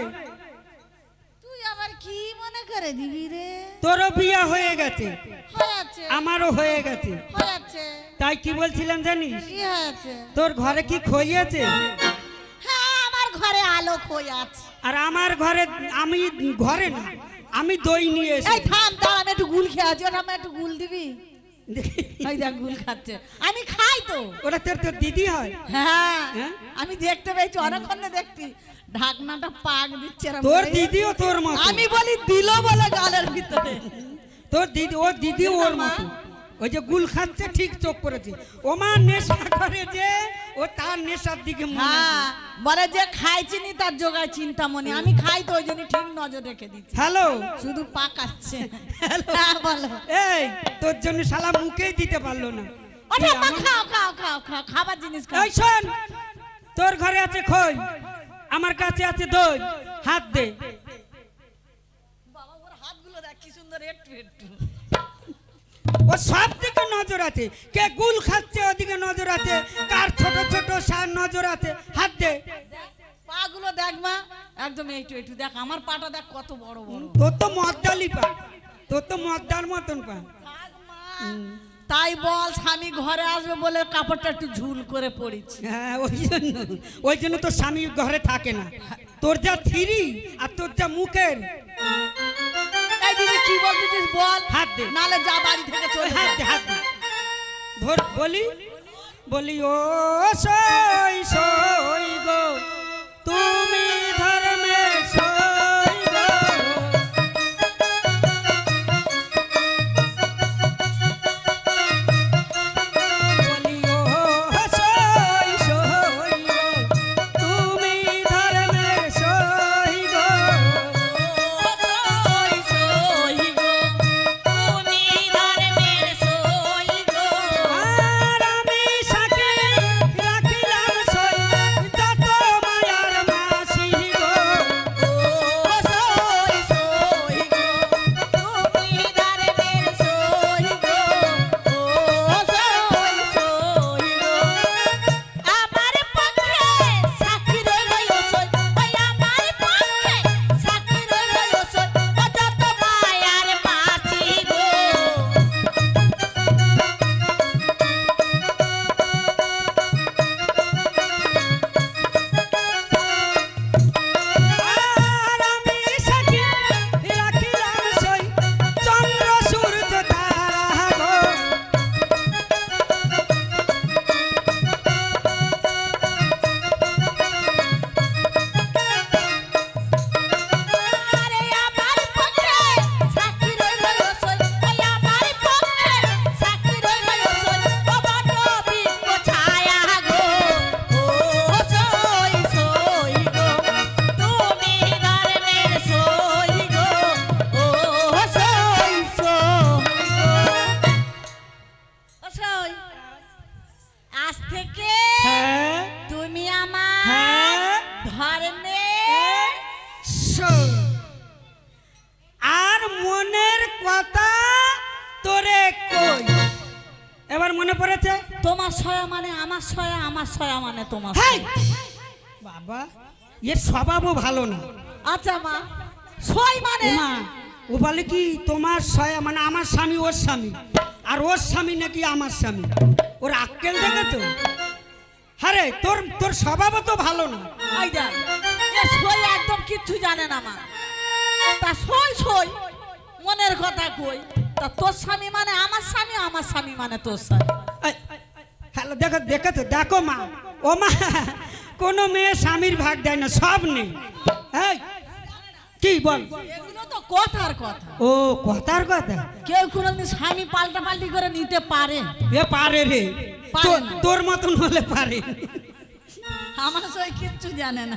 তুই আবার কি মনে করে দিবি রে? তোরও বিয়ে হয়ে গেছে, হয়েছে, আমারও হয়ে গেছে। হয়েছে। তাই কি বলছিলাম জানিস? কি হয়েছে? তোর ঘরে কি খই আছে? হ্যাঁ, আমার ঘরে আলো খই আছে। আর আমার ঘরে, আমি ঘরে না, আমি দই নিয়ে এই এসেছি। থাম, দাঁড়া, আমি একটু গুল খেয়ে আছি, ওটা আমি একটু গুল দিবি? ওই দেখ গুল খাচ্ছে, আমি খাই তো। ওরা তোর দিদি হয়? হ্যাঁ, হ্যাঁ? আমি দেখতে পেয়েছি অনেকক্ষণ দেখতি, ঢাকনাটা পাক দিচ্ছে এরম তোর করে। দিদিও তোর মতো। আমি বলি দিল বলে গালের ভিতরে। তোর দিদি, ওর দিদি ওর মতো। ওই যে গুল খাচ্ছে, ঠিক চোখ পড়েছে। ও মা নেশা করে যে, ও তার নেশার দিকে মনে হ্যাঁ, দিই। বলে যে খাইছিনি তার জোগায় চিন্তামণি। আমি খাই তো, ওই জন্য ঠিক নজর রেখে দিচ্ছি। হ্যালো, শুধু পাকাচ্ছে। হ্যাঁ বলো। এই তোর জন্য শালা মুখেই দিতে পারলো না। ওটা তুই মা আমার- খাও খাও খাও খাও, খাবার জিনিস খাও। এই শোন, তোর ঘরে আছে খই, আমার কাছে আছে দই, হাত দে। বাবা ওর হাতগুলো দেখ কি সুন্দর, একটু একটু। ও সব দিকে নজর আছে, কে গুল খাচ্ছে ওদিকে নজর আছে, কার ছোট ছোট সার নজর আছে। হাত দে। পাগুলো দেখ মা, একদম একটু একটু দেখ, আমার পাটা দেখ কত বড় বড়। তোর তো মদ্দালি পা, তোর তো মদ্দার মতন পা। থাক মা, তাই বল স্বামী ঘরে আসবে বলে কাপড়টা একটু ঝুল করে পড়েছি। হ্যাঁ, ওই জন্য তো স্বামী ঘরে থাকে না। তোর যা থিরি আর তোর যা মুখের। এই দিদি কি বলতেছিস বল, হাত দে। নালে যা বাড়ি থেকে চলে হাত যা। দে, হাত দে। ধর, বলি বলি ও সই সই গো, তুমি ধর্মের সই গো। বলি ও সই সই গো, তুমি ধর্মের সই গো। সই সই গো, তুমি ধর্মের সই গো। আর আমি সাথে রাখিলাম সই, যত সয়া মানে আমার সয়া, আমার সয়া মানে তোমার হেই! সয়া। বাবা এর স্বভাবও ভালো না। আচ্ছা মা, সই মানে মা ও বলে কি তোমার সয়া মানে আমার স্বামী ওর স্বামী, আর ওর স্বামী নাকি আমার স্বামী। ওর আক্কেল দেখেছো? আরে তোর তোর স্বভাবও তো ভালো না। এই দেখ, এ সই একদম কিচ্ছু জানে না মা। তা সই সই মনের কথা কই, তা তোর স্বামী মানে আমার স্বামী, আমার স্বামী মানে তোর স্বামী। হ্যালো দেখো দেখেছো, দেখো মা, ও মা কোনো মেয়ে স্বামীর ভাগ দেয় না, সব নেই। এই কি বল? এগুলো তো কথার কথা। ও কথার কথা। কেউ কোনোদিন স্বামী পাল্টা পাল্টি করে নিতে পারে? এ পারে রে, পারে না। তোর মতন হলে পারে। আমার সই কিচ্ছু জানে না।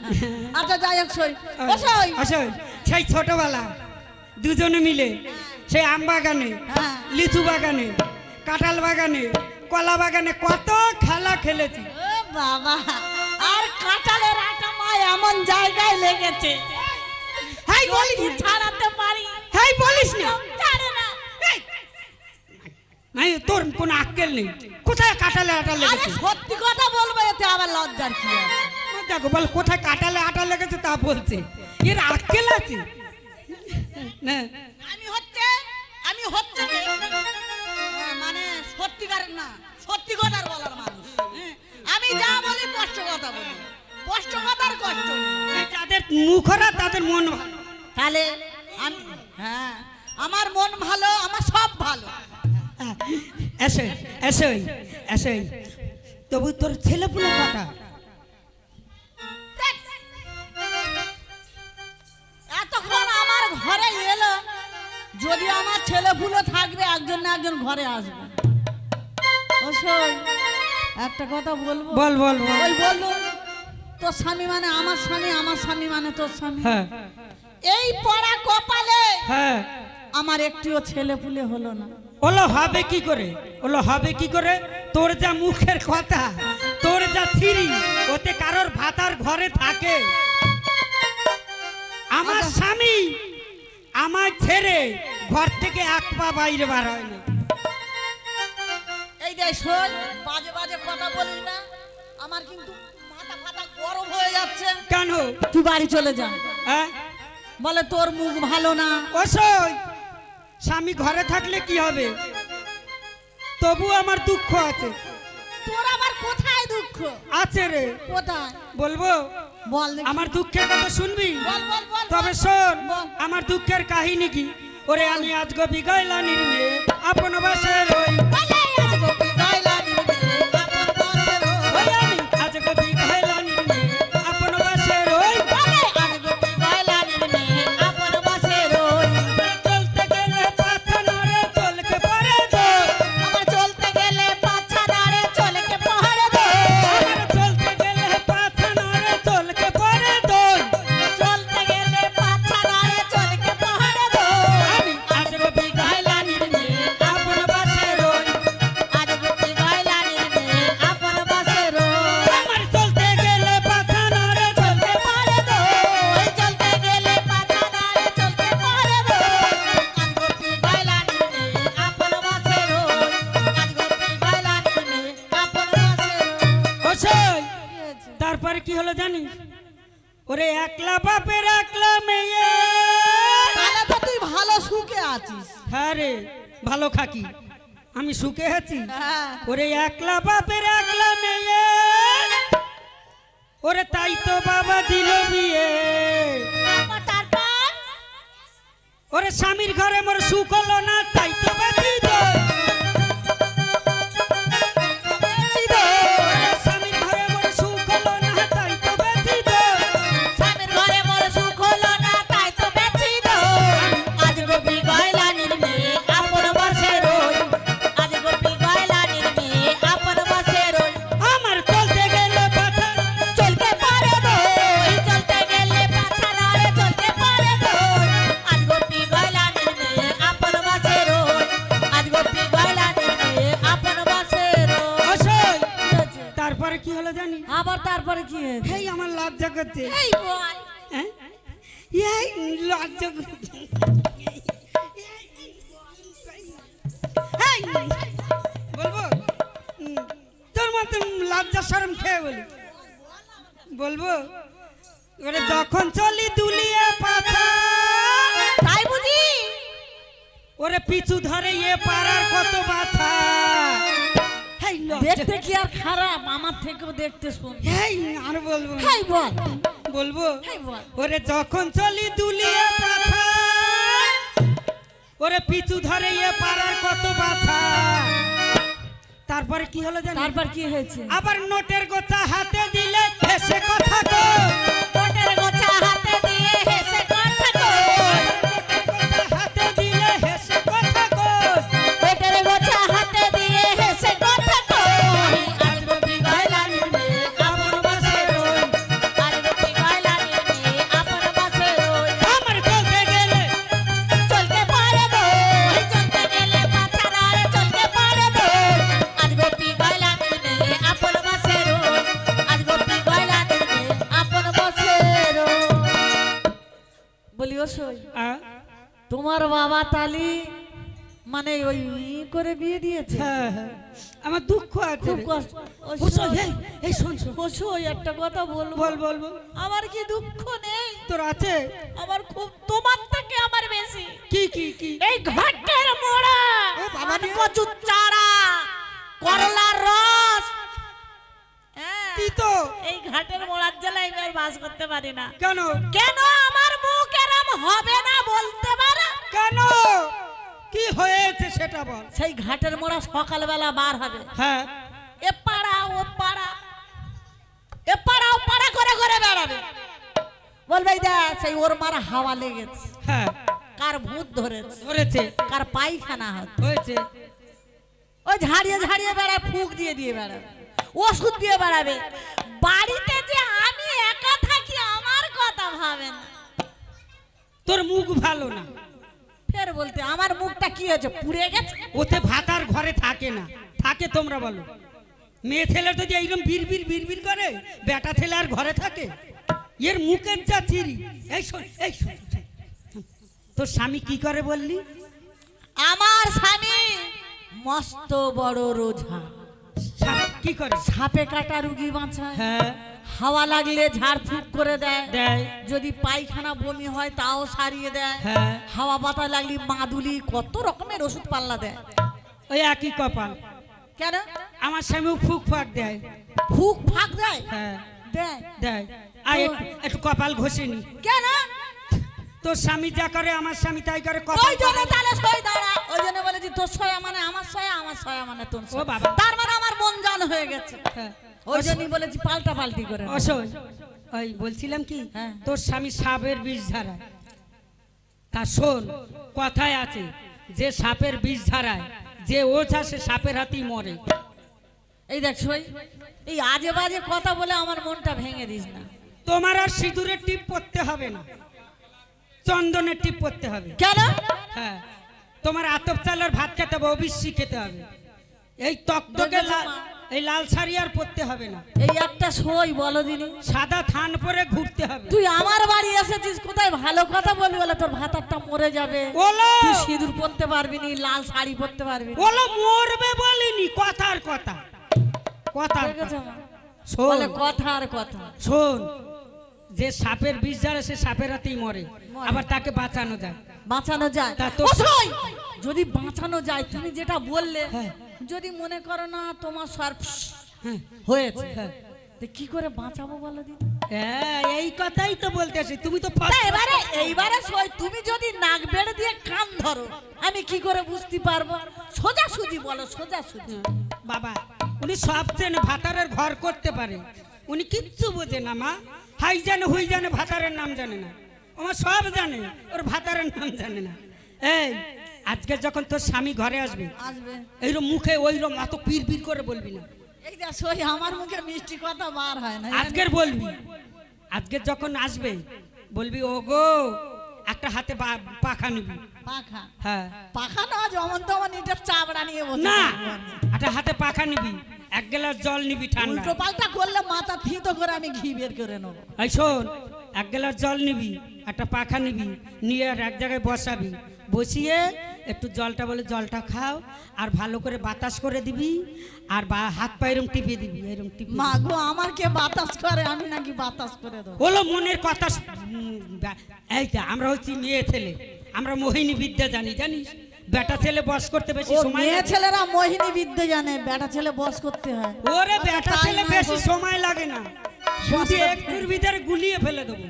আচ্ছা যাই হোক সই, ও সই। আসল সেই ছোটবেলা দুজনে মিলে সেই আম বাগানে, হ্যাঁ। লিচু বাগানে, কাঁঠাল বাগানে, কলা বাগানে কত খেলা খেলেছি। ও বাবা, আর কাঁঠালের আটা মা এমন জায়গায় লেগেছে, হাই বলিস যদি ছাড়াতে পারি। হাই বলিস না। জানে না। নাই তোর কোনো আক্কেল নেই, কোথায় কাঁঠালে আটা আরে লেগেছে? সত্যি কথা বলবো, এতে আবার লজ্জার কি আছে? দেখো বল কোথায় কাঁঠালে আটা লেগেছে তা বলছে, এর আক্কেল আছে না? আমি হচ্ছে কে? মানে সত্যিকারের না, সত্যি কথার বলার মানুষ। আমি যা বলি স্পষ্ট কথা বলি, স্পষ্ট কথার কষ্ট নেই। যাদের মুখরা তাদের মন ভালো। তাহলে আমি, হ্যাঁ, আমার মন ভালো, আমার সব ভালো। এসে এসে এসে তবু তোর ছেলেপুলে কথা। এতক্ষণ আমার ঘরে এলো, যদি আমার ছেলে পুলো থাকবে একজন না একজন ঘরে আসবে। অবশ্যই একটা কথা বলবো। বল বল বল। ওই বললো তোর স্বামী মানে আমার স্বামী, আমার স্বামী মানে তোর স্বামী। হ্যাঁ এই পড়া কপালে হ্যাঁ, আমার একটিও ছেলে পুলে হলো না। ওলো হবে কি করে, ওলো হবে কি করে? তোর যা মুখের কথা, তোর যা ছিরি, ওতে কারোর ভাতার ঘরে থাকে? আমার স্বামী আমার ছেড়ে ঘর থেকে এক পা বাইরে বার হয় না। এই যে শোন, বাজে বাজে কথা বলিস না, আমার কিন্তু মাথা ফাটা গরম হয়ে যাচ্ছে। কেন? তুই বাড়ি চলে যা। হ্যাঁ বলে তোর মুখ ভালো না। অসই, স্বামী ঘরে থাকলে কি হবে? তবু আমার দুঃখ আছে। তোর আবার কোথায় দুঃখ? আছে রে, কোথায় বলবো? বল দেখি। আমার দুঃখের কথা শুনবি? বল বল বল। তবে শোন, বল। আমার দুঃখের কাহিনী কি? ওরে আমি আজ গবি গাইলানির মেয়ে, আপন বাসে রই। বলে আজ গোপী গাইলানির মেয়ে, আপন বাসে রই। ওই আমি আজ গবি গাইলানির মেয়ে, আপন বাসে রই। বলে আজ গোপী গাইলানির মেয়ে, আপন বাসে রই। চলতে গেলে পাছা নড়ে, চলকে পড়ে দোল। আমার চলতে গেলে পাছা নাড়ে, চলকে পহরে দে। আমার চলতে গেলে পাছা নড়ে, চলকে পড়ে দোল। চলতে গেলে পাছা নাড়ে, চলকে পহরে দে। আমি আজ গবি গাইলানির মেয়ে, আপন বাসে রই। আজ গোপী গাইলানির মেয়ে, আপন বাসে রই। আমার চলতে গেলে পাছা নড়ে, চলকে পহরে দে। ওই চলতে গেলে পাছা নাড়ে, চলকে পহরে দে। আজ গোপী গাইলানির মেয়ে, আপন বাসে রই। আজ গোপী গাইলানির মেয়ে, আপন বাসে রই। অসই। তারপরে কি হলো জানিস? ওরে একলা বাপের একলা মেয়ে। তাহলে তো তুই ভালো সুখে আছিস। হ্যাঁ রে, ভালো খাকি, আমি সুখে আছি। হ্যাঁ। ওরে একলা বাপের একলা মেয়ে, ওরে তাই তো বাবা দিল বিয়ে। তারপর ওরে স্বামীর ঘরে মোর সুখ হলো না, তাই তো বেশি দোষ। ওরে স্বামীর ঘরে মোর সুখ হলো না, তাই তো বেশি দোষ। স্বামীর ঘরে মোর সুখ হলো না, তাই তো বেচি দো। আজ গোপী গাইলানির মেয়ে, আপন বাসে রই। আজ গোপী গাইলানির মেয়ে, আপন বাসে রই। আমার চলতে গেলে পাথা, চলতে পারে দো। চলতে গেলে পাছা নাড়ে, চলতে পারে দো। আজ গোপী গাইলানির মেয়ে, আপন বাসে রই। আজ গোপী গাইলানির মেয়ে, আপন বাসে রই। অসই। কি হয়েছে? তারপরে কি হলো জানি? আবার তারপরে কি হয়েছে? হেই আমার লজ্জা করছে। এই বল। হ্যাঁ? এই লজ্জা করছে। এই, বলবো? তোর মত বলবো ওরে যখন চলি দুলিয়ে পাছা তাই বুঝি? ওরে পিছু ধরে এ পাড়ার কত বাছা। হেই দেখতে কি আর খারাপ? আমার থেকেও দেখতে শুন। হেই আর বলবো না। হেই বল, বলবো হেই বল। ওরে যখন চলি দুলিয়ে পাছা ওরে পিছু ধরে এ পাড়ার কত বাছা। তারপরে কি হলো জানো? তারপর কি হয়েছে? আবার নোটের গোছা হাতে দিলে হেসে কথা কো। নোটের গোছা হাতে দিয়ে হেসে কথা কই। হাতে দিলে হেসে কথা কো। নোটের গোছা হাতে দিয়ে হেসে কথা কই। আজ রবি গয়লা নিয়ে আপন বাসে রই। আজ রবি গয়লা নিয়ে আপন বাসে রই। আমার চলতে গেলে চলতে পারে দই, চলতে গেলে পাছাড়ারে চলতে পারে দই। আজ গোপী গয়লা নিয়ে আপন বাসে রই। আজ গোপী গয়লা নিয়ে আপন বাসে রই। বলি ও সই, তোমার বাবা তালি মানে ওই করে বিয়ে দিয়েছে? হ্যাঁ, হ্যাঁ, আমার দুঃখ আছে খুব রে। কষ্ট। ও সই, এই শোন শোন। ও সই, একটা কথা বলবো? বল বল বল। আমার কি দুঃখ নেই? তোর আছে? আমার খুব, তোমার থেকে আমার বেশি। কি কি কি? এই ঘাটের মোড়া, ও বাবা রে। কচুর চারা, করলার রস। হ্যাঁ, কি তো? এই ঘাটের মোড়ার জেলায় আমি আর বাস করতে পারি না। কেন? কেন আমার মুখ এরম হবে না বলতে পারো? কেন? কি হয়েছে সেটা বল। সেই ঘাটের মোড়া সকালবেলা বার হবে, হ্যাঁ, এ পাড়া ও পাড়া, এ পাড়া ও পাড়া করে করে বেড়াবে। বলবে এই দেখ সেই ওর মারা হাওয়া লেগেছে, হ্যাঁ, কার ভূত ধরেছে, ধরেছে, কার পায়খানা হচ্ছে। হয়েছে। ওই ঝাড়িয়ে ঝাড়িয়ে বেড়ায়, ফুক দিয়ে দিয়ে বেড়াবে, ওষুধ দিয়ে বেড়াবে। বাড়িতে যে আমি একা থাকি আমার কথা ভাবে না। তোর মুখ ভালো না। ফের বলতে আমার মুখটা কি হয়েছে, পুড়ে গেছে? ওতে ভাত আর ঘরে থাকে না। থাকে তোমরা বলো? মেয়ে ছেলে যদি এইরকম বিড়বিড় বিড়বিড় করে, বেটা ছেলে আর ঘরে থাকে? এর মুখের যা চিরি। এই শোন, এই শোন, শোন। তোর স্বামী কি করে বললি? আমার স্বামী মস্ত বড় রোজা, কি করে? সাপে কাটা রুগী বাঁচায়, হ্যাঁ, হাওয়া লাগলে ঝাড় ফুঁক করে দেয়, দেয়। যদি পায়খানা বমি হয় তাও সারিয়ে দেয়, হ্যাঁ। হাওয়া বাতাস লাগলে মাদুলি কত রকমের ওষুধ পাল্লা দেয়। ওই একই কপাল। কেন? আমার স্বামীও ফুক ফাক দেয়। ফুক ফাঁক দেয়? হ্যাঁ, দেয়। দেয়। আর একটু কপাল ঘষেনি। কেন? তোর স্বামী যা করে আমার স্বামী তাই করে। ওই কপাল জন্য তাহলে সই দাঁড়া, ওই জন্য বলেছি তোর সয়া মানে আমার সয়া, আমার সয়া মানে তোর সয়া। ও বাবা। তার মানে আমার মন জান হয়ে গেছে, হ্যাঁ। ওই জন্যই বলেছি পাল্টা পাল্টি করে নাও। অসই, ওই বলছিলাম কি, হ্যাঁ। তোর স্বামী সাপের বিষ ধারায়। তা শোন, কথায় আছে যে সাপের বিষ ধারায় যে ওঝা সে সাপের হাতেই মরে। এই দেখ সই, এই আজে বাজে কথা বলে আমার মনটা ভেঙে দিস না। তোমার আর সিঁদুরের টিপ পরতে হবে না, চন্দনের টিপ পরতে হবে। কেন? হ্যাঁ, তোমার আতপ চালের ভাত খেতে হবে, অবশ্যই খেতে হবে। এই তকতকে দেখেছো মা? এই লাল শাড়ি আর পরতে হবে না, এই একটা সই বলো দিনি। সাদা থান পরে ঘুরতে হবে। তুই আমার বাড়ি এসেছিস, কোথায় ভালো কথা বলবি বলে তোর ভাতারটা মরে যাবে। ওলো তুই সিঁদুর পরতে পারবি নি, লাল শাড়ি পরতে পারবি না। ওলো মরবে বলিনি, কথার কথা, কথার দেখেছো কথা। মা? শোন, বলে কথা আর কথা। শোন, যে সাপের বিষ ঝাড়ে সে সাপের হাতেই মরে, মরে। আবার তাকে বাঁচানো যায়। বাঁচানো যায়? তা তো- ও সই, যদি বাঁচানো যায়, তুমি যেটা বললে, হ্যাঁ। যদি মনে করো না তোমার সর হ্যাঁ, হয়েছে, হ্যাঁ। তো কি করে বাঁচাবো বলো দিদি? হ্যাঁ, এই কথাই তো বলতেছি। তুমি তো তা এইবারে সই, তুমি যদি নাক বেড়ে দিয়ে কান ধরো, আমি কি করে বুঝতে পারবো? সোজা সুজি বলো, সোজা সুজি। বাবা, উনি সব চেনে, ভাতারের ঘর করতে পারে। উনি কিচ্ছু বোঝে না মা। হাই জানে হুই জানে, ভাতারের নাম জানে না। আমার সব জানে, ওর ভাতারের নাম জানে না। এই আজকে যখন তোর স্বামী ঘরে আসবে, আসবে, এইরকম মুখে ওইরকম অত পির পির করে বলবি না। এই দেখ সই, আমার মুখে মিষ্টি কথা বার হয় না। আজকের বলবি, আজকে যখন আসবে বলবি ও গো, একটা হাতে পাখা নিবি। পাখা? হ্যাঁ, পাখা না, যেমন তেমন ইটের চাবড়া নিয়ে বসে না, থাকবো আমি। একটা হাতে পাখা নিবি, এক গ্লাস জল নিবি ঠান্ডা। উল্টো পাল্টা করলে মাথা থিতো করে আমি ঘি বের করে নেবো। এই শোন, এক গ্লাস জল নিবি, একটা পাখা নিবি, নিয়ে আর এক জায়গায় বসাবি, বসিয়ে একটু জলটা বলে জলটা খাও আর ভালো করে বাতাস করে দিবি আর হাত পা এরম টিপে দিবি এরম টিপে মা গো আমার কে বাতাস করে, আমি নাকি বাতাস করে দেবো? হলো মনের কথা এইটা আমরা হচ্ছি মেয়ে ছেলে, আমরা মোহিনী বিদ্যা জানি, জানিস? বেটা ছেলে বস করতে বেশি ও সময় মেয়ে লাগে। ছেলেরা মোহিনী বিদ্যে জানে, বেটা ছেলে বস করতে হয়। ওরে বেটা তাই ছেলে নয় বেশি গো। সময় লাগে না, শুধু একটুর ভিতরে গুলিয়ে ফেলে দেবো।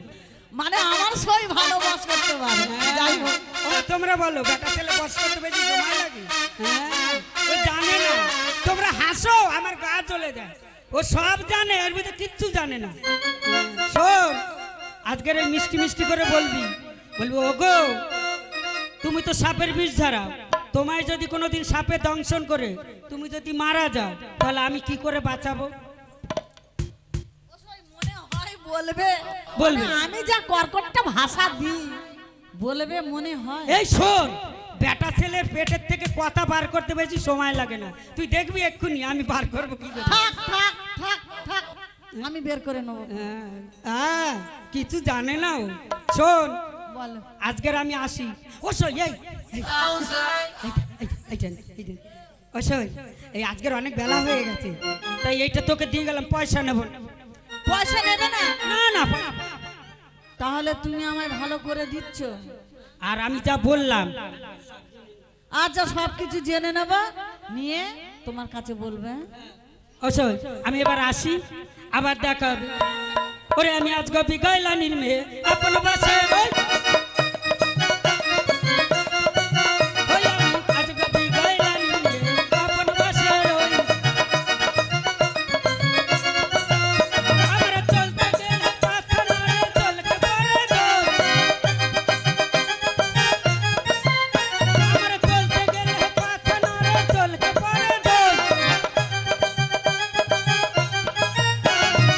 মানে আমার সই ভালো বস করতে পারে। যাই হোক, ও তোমরা বলো বেটা ছেলে বস করতে বেশি সময় লাগে? হ্যাঁ, ও জানে না। তোমরা হাসো, আমার গা চলে যায়। ও সব জানে, এর ভিতরে কিচ্ছু জানে না। শোন, আজকের এই মিষ্টি মিষ্টি করে বলবি, বলবি ওগো তুমি তো সাপের বিষ ঝাড়াও, তোমায় যদি কোনোদিন সাপে দংশন করে তুমি যদি মারা যাও তাহলে আমি কি করে বাঁচাবো? মনে হয় বলবে, বলবে। মানে আমি যা কর্কটটা ভাষা দিই বলবে মনে হয়। এই শোন, বেটা ছেলের পেটের থেকে কথা বার করতে বেশি সময় লাগে না, তুই দেখবি এক্ষুনি আমি বার করবো কি করে। থাক থাক থাক থাক, আমি বের করে নেবো। হ্যাঁ, কিছু জানে না ও। শোন, বলো। আজকের আমি আসি। ও শোন, এই আজকের অনেক বেলা হয়ে গেছে, তাই এইটা তোকে দিয়ে গেলাম, পয়সা নেব না। পয়সা নেবে না? না না, তাহলে তুমি আমায় ভালো করে দিচ্ছ। আর আমি যা বললাম আচ্ছা, সব কিছু জেনে নেব, নিয়ে তোমার কাছে বলবে। ও শোন, আমি এবার আসি, আবার দেখা হবে। ওরে আমি আজ গপি গাইলানির মেয়ে, আপন বাসে ওই আমি আজ গপি গাইলানির মেয়ে, আপন বাসে ওই আমরা চলতে গেলে পাথর মারে চলকে পড়ে গো, আমরা চলতে গেলে পাথর মারে চলকে পড়ে গো,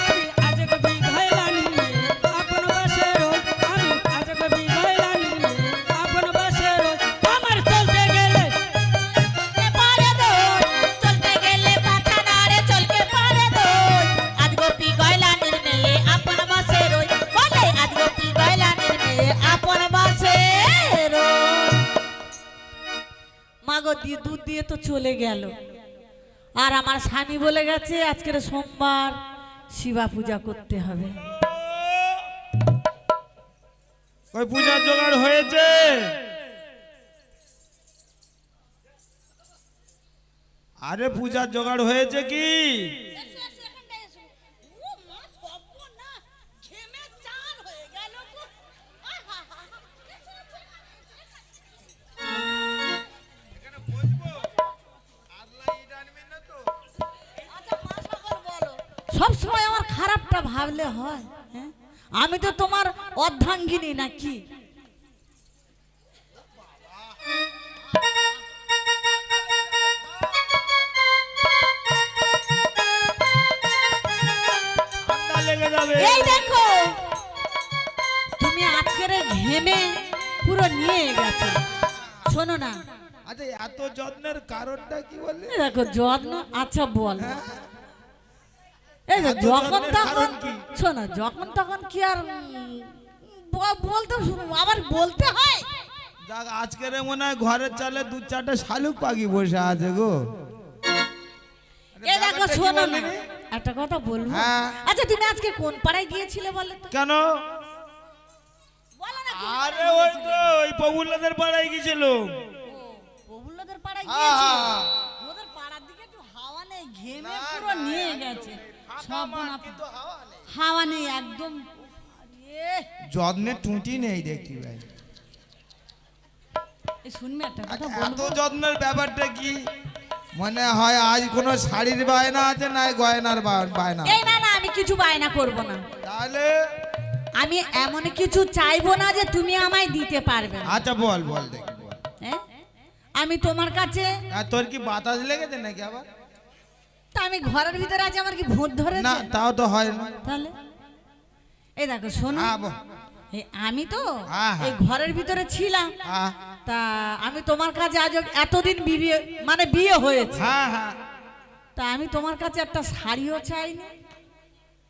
আমি আজ গপি গাইলানির মেয়ে, আপন বাসে ওই আমি আজ গপি গাইলানির মেয়ে, আপন বাসে ওই আমার চলতে গেলে পারে দোল চলতে গেলে পাছা নাড়ে চলকে পারে দোল আজ গোপী গয়লানির মেয়ে আপন বাসে রই বলে আজ গোপী গয়লানির মেয়ে আপন বাসে রই। মাগো দিয়ে দুধ দিয়ে তো চলে গেল, আর আমার স্বামী বলে গেছে আজকের সোমবার শিবা পূজা করতে হবে। ওই পূজার জোগাড় হয়েছে? আরে পূজার জোগাড় হয়েছে কি? সব সময় আমার খারাপটা ভাবলে হয়? হ্যাঁ, আমি তো তোমার অর্ধাঙ্গিনী নাকি? ঠান্ডা লেগে যাবে। এই দেখো, তুমি আজকের ঘেমে পুরো নিয়ে গেছো। শোনো না, আচ্ছা, এত যত্নের কারণটা কি বললে? এই দেখো যত্ন। আচ্ছা বল, এই যে এত যখন যত্নের তখন কারণ কি? শোনো, যখন তখন কি আর বলতে আবার বলতে হয়? যাক, আজকের মনে হয় ঘরের চালে দু চারটে শালুক পাখি বসে আছে গো। এই দেখো শোনো না, একটা কথা বলবো। হ্যাঁ। আচ্ছা, তুমি আজকে কোন পাড়ায় গিয়েছিলে বলো তো? কেন? বলো না। আরে ওই তো ওই প্রফুল্লদের পাড়ায় গেছিল। প্রফুল্লদের পাড়ায় গিয়েছিলে? ওদের পাড়ার দিকে একটু হাওয়া নেই, ঘেমে পুরো নিয়ে গেছে। সব হাওয়া নেই একদম। যত্নের টুটি নেই দেখি ভাই। এই শুনবে একটা কথা এত বলবো? যত্নের ব্যাপারটা কি? মনে হয় আজ কোনো শাড়ির বায়না আছে, না গয়নার বায়না। এই না না, আমি কিছু বায়না করব না। তাহলে আমি এমন কিছু চাইবো না যে তুমি আমায় দিতে পারবে না। আচ্ছা বল বল দেখি বল। হ্যাঁ, আমি তোমার কাছে, আর তোর কি বাতাস লেগেছে নাকি আবার? তা আমি ঘরের ভিতরে আছি, আমার কি ভূত না, ধরেছে? তাও তো হয় না। তাহলে এই দেখো শোনো, হ্যাঁ বল। এই আমি তো হ্যাঁ, হ্যাঁ। এই ঘরের ভিতরে ছিলাম, হ্যাঁ তা আমি তোমার কাছে আজ এতদিন বিয়ে মানে বিয়ে হয়েছে, হ্যাঁ হ্যাঁ। তা আমি তোমার কাছে একটা শাড়িও চাইনি,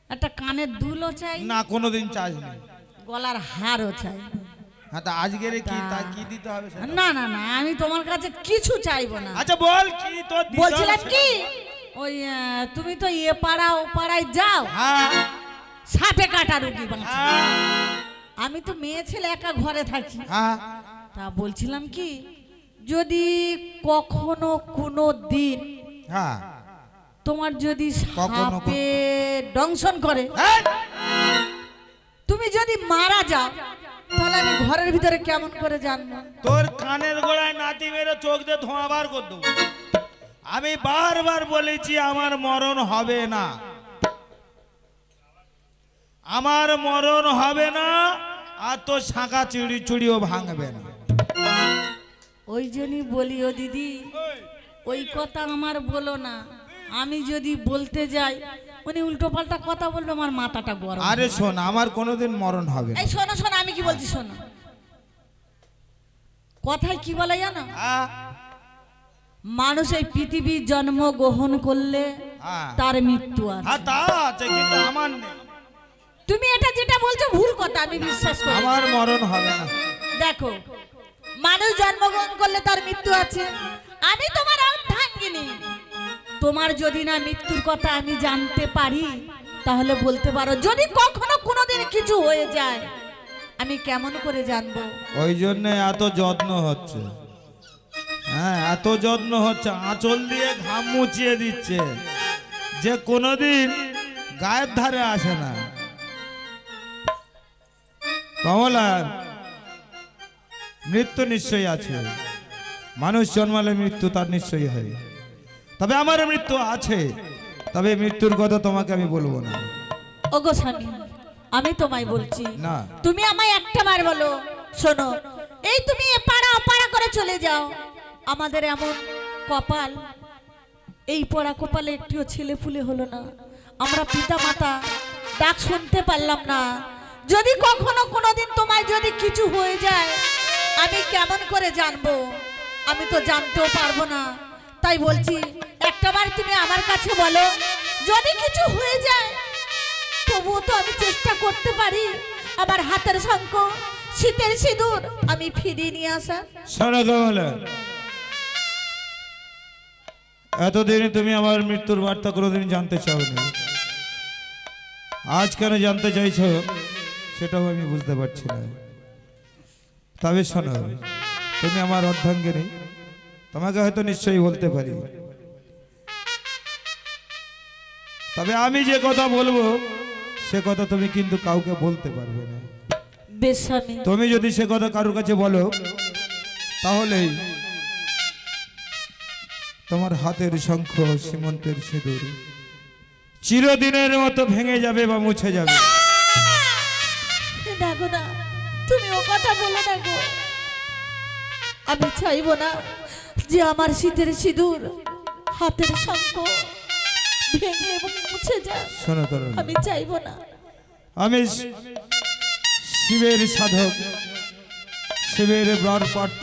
একটা কানের দুলও চাই, না কোনোদিন চাইনি। গলার হারও চাই। হ্যাঁ তা আজকের কি তা কি দিতে হবে সেটা? না না না, আমি তোমার কাছে কিছু চাইবো না। আচ্ছা বল কি তোর দিতে বলছিলাম হবে কি, ওই তুমি তো এ পাড়া ও পাড়ায় যাও, হ্যাঁ সাপে কাটা রুগী বাঁচো। হ্যাঁ আমি তো মেয়ে ছেলে একা ঘরে থাকি, হ্যাঁ তা বলছিলাম কি, যদি কখনো কোনো দিন হ্যাঁ তোমার যদি কখনো সাপে দংশন করে, এই! তুমি যদি মারা যাও, তাহলে আমি ঘরের ভিতরে কেমন করে জানবো? তোর কানের গোড়ায় নাতি মেরে চোখ দিয়ে ধোঁয়া বার করে দেবো। আমি বারবার বলেছি আমার মরণ হবে না, আমার মরণ হবে না, আর তোর শাঁখা চুড়ি চুড়িও ভাঙবে না। ওই জন্যই বলি ও দিদি, ওই কথা আমার বলো না। আমি যদি বলতে যাই উনি উল্টো পাল্টা কথা বলবে, আমার মাথাটা গরম। আরে শোন, আমার কোনোদিন মরণ হবে না। এই শোনো শোনো, আমি কি বলছি শোনো, কথায় কি বলে জানো, হ্যাঁ, মানুষ এই পৃথিবীর জন্ম গ্রহণ করলে হ্যাঁ। তার মৃত্যু আছে। হ্যাঁ তা আছে, কিন্তু আমার নেই। তুমি এটা যেটা বলছো ভুল কথা, আমি বিশ্বাস করি। আমার মরণ হবে না। দেখো, মানুষ জন্মগ্রহণ করলে তার মৃত্যু আছে, আমি তোমার অর্ধাঙ্গিনী। তোমার যদি না মৃত্যুর কথা আমি জানতে পারি, তাহলে বলতে পারো। যদি কখনো কোনোদিন কিছু হয়ে যায়, আমি কেমন করে জানবো? ওই জন্য এত যত্ন হচ্ছে, হ্যাঁ এত যত্ন হচ্ছে, আঁচল দিয়ে ঘাম মুছিয়ে দিচ্ছে, যে কোনোদিন গায়ের ধারে আসে না। কমলা, মৃত্যু নিশ্চয়ই আছে, মানুষ জন্মালে মৃত্যু তার নিশ্চয়ই হয়, তবে আমার মৃত্যু আছে, তবে মৃত্যুর কথা তোমাকে আমি বলবো না। ওগো স্বামী, আমি তোমায় বলছি না। তুমি আমায় একটা বার বলো। শোনো, এই তুমি এপাড়া ওপাড়া করে চলে যাও, আমাদের এমন কপাল, এই পড়া কপালে একটিও ছেলে ফুলে হলো না, আমরা পিতা মাতা ডাক শুনতে পারলাম না। যদি কখনো কোনোদিন তোমায় যদি কিছু হয়ে যায়, আমি কেমন করে জানবো? আমি তো জানতেও পারবো না। তাই বলছি, একটাবার তুমি আমার কাছে বলো, যদি কিছু হয়ে যায় তবুও তো আমি চেষ্টা করতে পারি আমার হাতের শঙ্খ, শীতের সিঁদুর আমি ফিরিয়ে নিয়ে আসা। শোনো কমলা, এতদিন তুমি আমার মৃত্যুর বার্তা কোনোদিন জানতে চাওনি, আজ কেন জানতে চাইছো সেটাও আমি বুঝতে পারছি না। তবে শোনো, তুমি আমার অর্ধাঙ্গিনী, তোমাকে হয়তো নিশ্চয়ই বলতে পারি, তবে আমি যে কথা বলবো সে কথা তুমি কিন্তু কাউকে বলতে পারবে না। বেশ স্বামী, তুমি যদি সে কথা কারোর কাছে বলো, তাহলেই তোমার হাতের শঙ্খ, সীমন্তের সিঁদুর চিরদিনের মতো ভেঙে যাবে বা মুছে যাবে। না গো না, তুমি ও কথা বলো না গো। আমি চাইবো না যে আমার শীতের সিঁদুর, হাতের শঙ্খ ভেঙে এবং মুছে যায়। শোনো তরুণ, আমি চাইবো না। আমি শিবের সাধক, শিবের ব্রত পার্থ,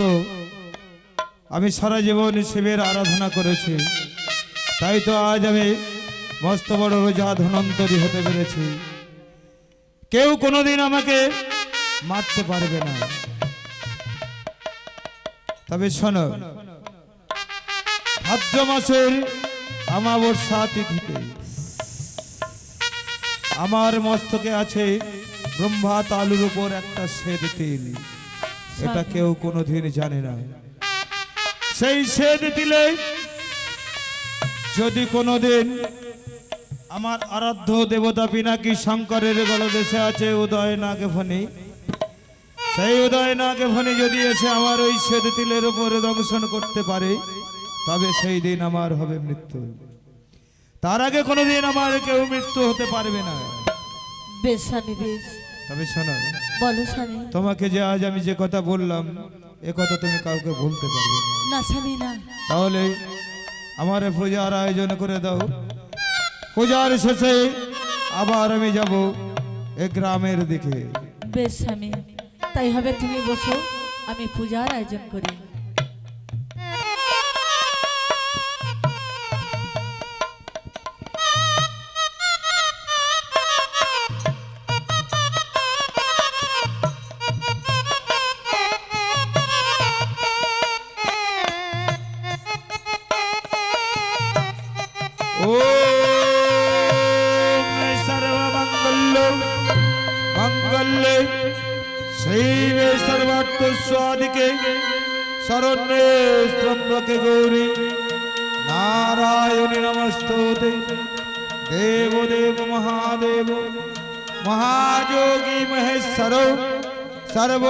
আমি সারা জীবন শিবের আরাধনা করেছি, তাই তো আজ আমি মস্ত বড় রোজা ধনন্তরী হতে পেরেছি। কেউ কোনোদিন আমাকে মারতে পারবে না। তবে শোনো, ভাদ্র মাসের অমাবস্যা তিথিতে আমার মস্তকে আছে ব্রহ্মা তালুর উপর একটা শ্বেত তিল, এটা কেউ কোনোদিন জানে না। সেই শ্বেত তিলে যদি কোনোদিন আমার আরাধ্য দেবতা পিনাকি শঙ্করের গলদেশে আছে উদয় নাগফণি, সেই উদয় নাগফণি যদি এসে আমার ওই শ্বেত তিলের উপরে দংশন করতে পারে, তবে সেই দিন আমার হবে মৃত্যু। তার আগে কোনোদিন আমার কেউ মৃত্যু হতে পারবে না। বেশ স্বামী, বেশ। তবে শোনো, বলো স্বামী। তোমাকে যে আজ আমি যে কথা বললাম, এ কথা তুমি কাউকে বলতে পারবে না। না স্বামী না। তাহলে আমার পূজার আয়োজন করে দাও। পূজার শেষে আবার আমি যাব এ গ্রামের দিকে। বেশ স্বামী, তাই হবে, তুমি বসো, আমি পূজার আয়োজন করি। ওম সর্বমঙ্গল মঙ্গলে শিবে সর্বার্থ সাধিকে শরণ্যে ত্র্যম্বকে গৌরী নারায়ণী নমস্তুতে দেবদেব মহাদেব মহাযোগী মহেশ্বর সর্ব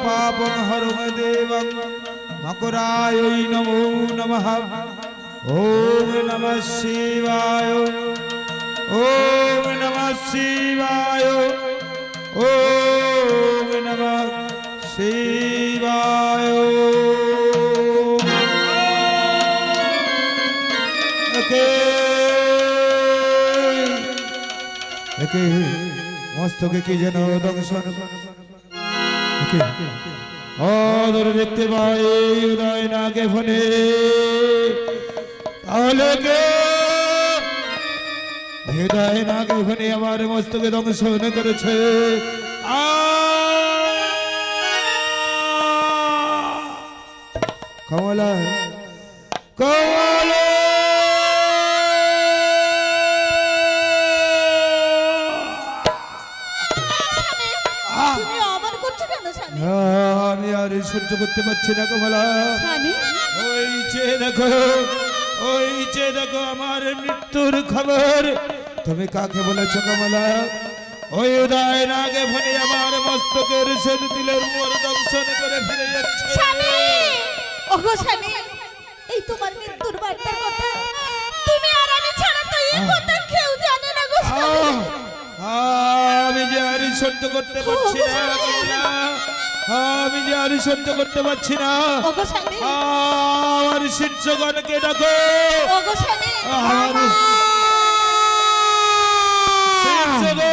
পাপং হরং দেবং মকরায় নমো নমঃ ওম নমঃ শিবায় ওম নমঃ শিবায় ওম নমঃ শিবায় একে মস্তকে কি যেন দংশন ধরে দেখতে পাই উদয় নাগে ফোনে তাহলে কে হৃদয় নাগে ফোনে আমার মস্তকে দংশন করেছে কমলা কমলা তুমি অমন করছো কেন স্বামী? আমি আর সহ্য করতে পারছি না কমলা স্বামী ওই যে দেখো আমার মৃত্যুর খবর তুমি কাকে বলেছ কমলা ওই উদয় নাগে ফোনে আমার মস্তকের সেতু তিলের মোর দংশন করে ফিরে যাচ্ছে স্বামী ওগো স্বামী এই তোমার মৃত্যুর বার্তার কথা তুমি আর আমি ছাড়া তো এই কথা কেউ জানে না গো স্বামী। আমি যে আর সহ্য করতে পারছি না কমলা আমি যে আর সহ্য করতে পারছি না ওগো স্বামী আমার শিষ্যগণকে ডাকো ওগো স্বামী আমার শিষ্যগণ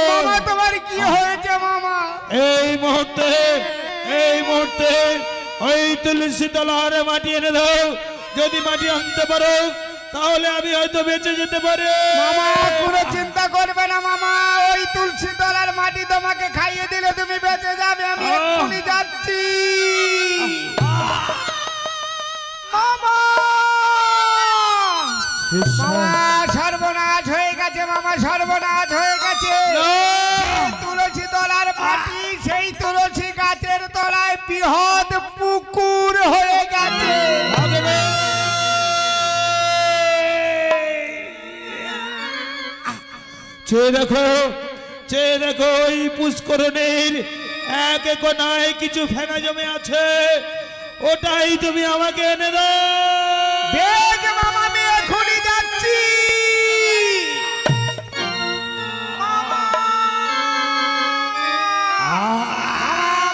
মামা তোমার কি হয়েছে মামা? এই মুহূর্তে ওই তুলসী তলারে মাটি এনে দাও যদি মাটি আনতে পারো তাহলে আমি হয়তো বেঁচে যেতে পারি মামা কোনো চিন্তা করবে না মামা, ওই তুলসী তলার মাটি তোমাকে খাইয়ে দিলে তুমি বেঁচে যাবে। আমি এক্ষুনি যাচ্ছি মামা। মামা সর্বনাশ হয়ে গেছে, মামা সর্বনাশ হয়ে গেছে। সেই তুলসী তলার মাটি সেই তুলসী গাছের তলায় বৃহৎ পুকুর হয়ে গেছে। চেয়ে দেখো ওই পুষ্করণের এক কোনায় কিছু ফেনা জমে আছে, ওটাই তুমি আমাকে এনে দাও। বেশ মামা আমি এখনই যাচ্ছি। মামা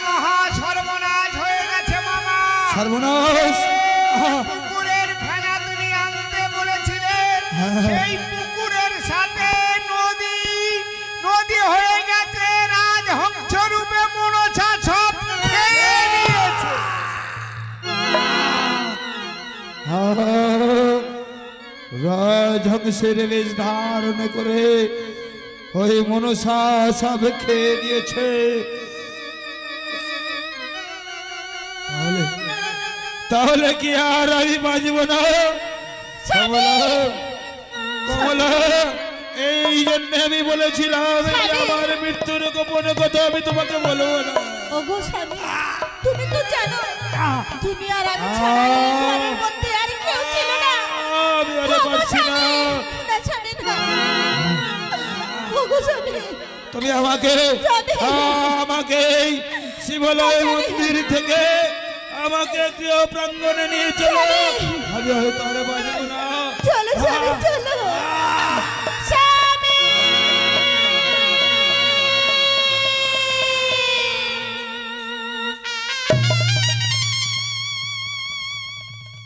মহা সর্বনাশ হয়ে গেছে মামা। সর্বনাশ পুকুরের ফেনা তুমি আনতে বলেছিলে, সেই পুকুরের সাথে নদী হয়ে গেছে। রাজহংস রূপে মনসা সব খেয়ে নিয়েছে। রাজহংসের বেশ ধারণ করে ওই মনসা সব খেয়ে নিয়েছে। তাহলে কি আর আমি বাঁচব না? কমলা, এই জন্য আমি বলেছিলাম এই আমার মৃত্যুর গোপন কথা আমি তোমাকে বলবো না। ওগো স্বামী তুমি তো জানো তুমি আর আমি ছাড়া এই ঘরের মধ্যে আর কেউ ছিল না। আমি আর পারছি না। না স্বামী না ওগো স্বামী তুমি আমাকে এই শিবালয় মন্দির থেকে আমাকে গৃহ প্রাঙ্গণে নিয়ে চলো। আমি হয়তো আর বাঁচব না। চলো স্বামী চলো।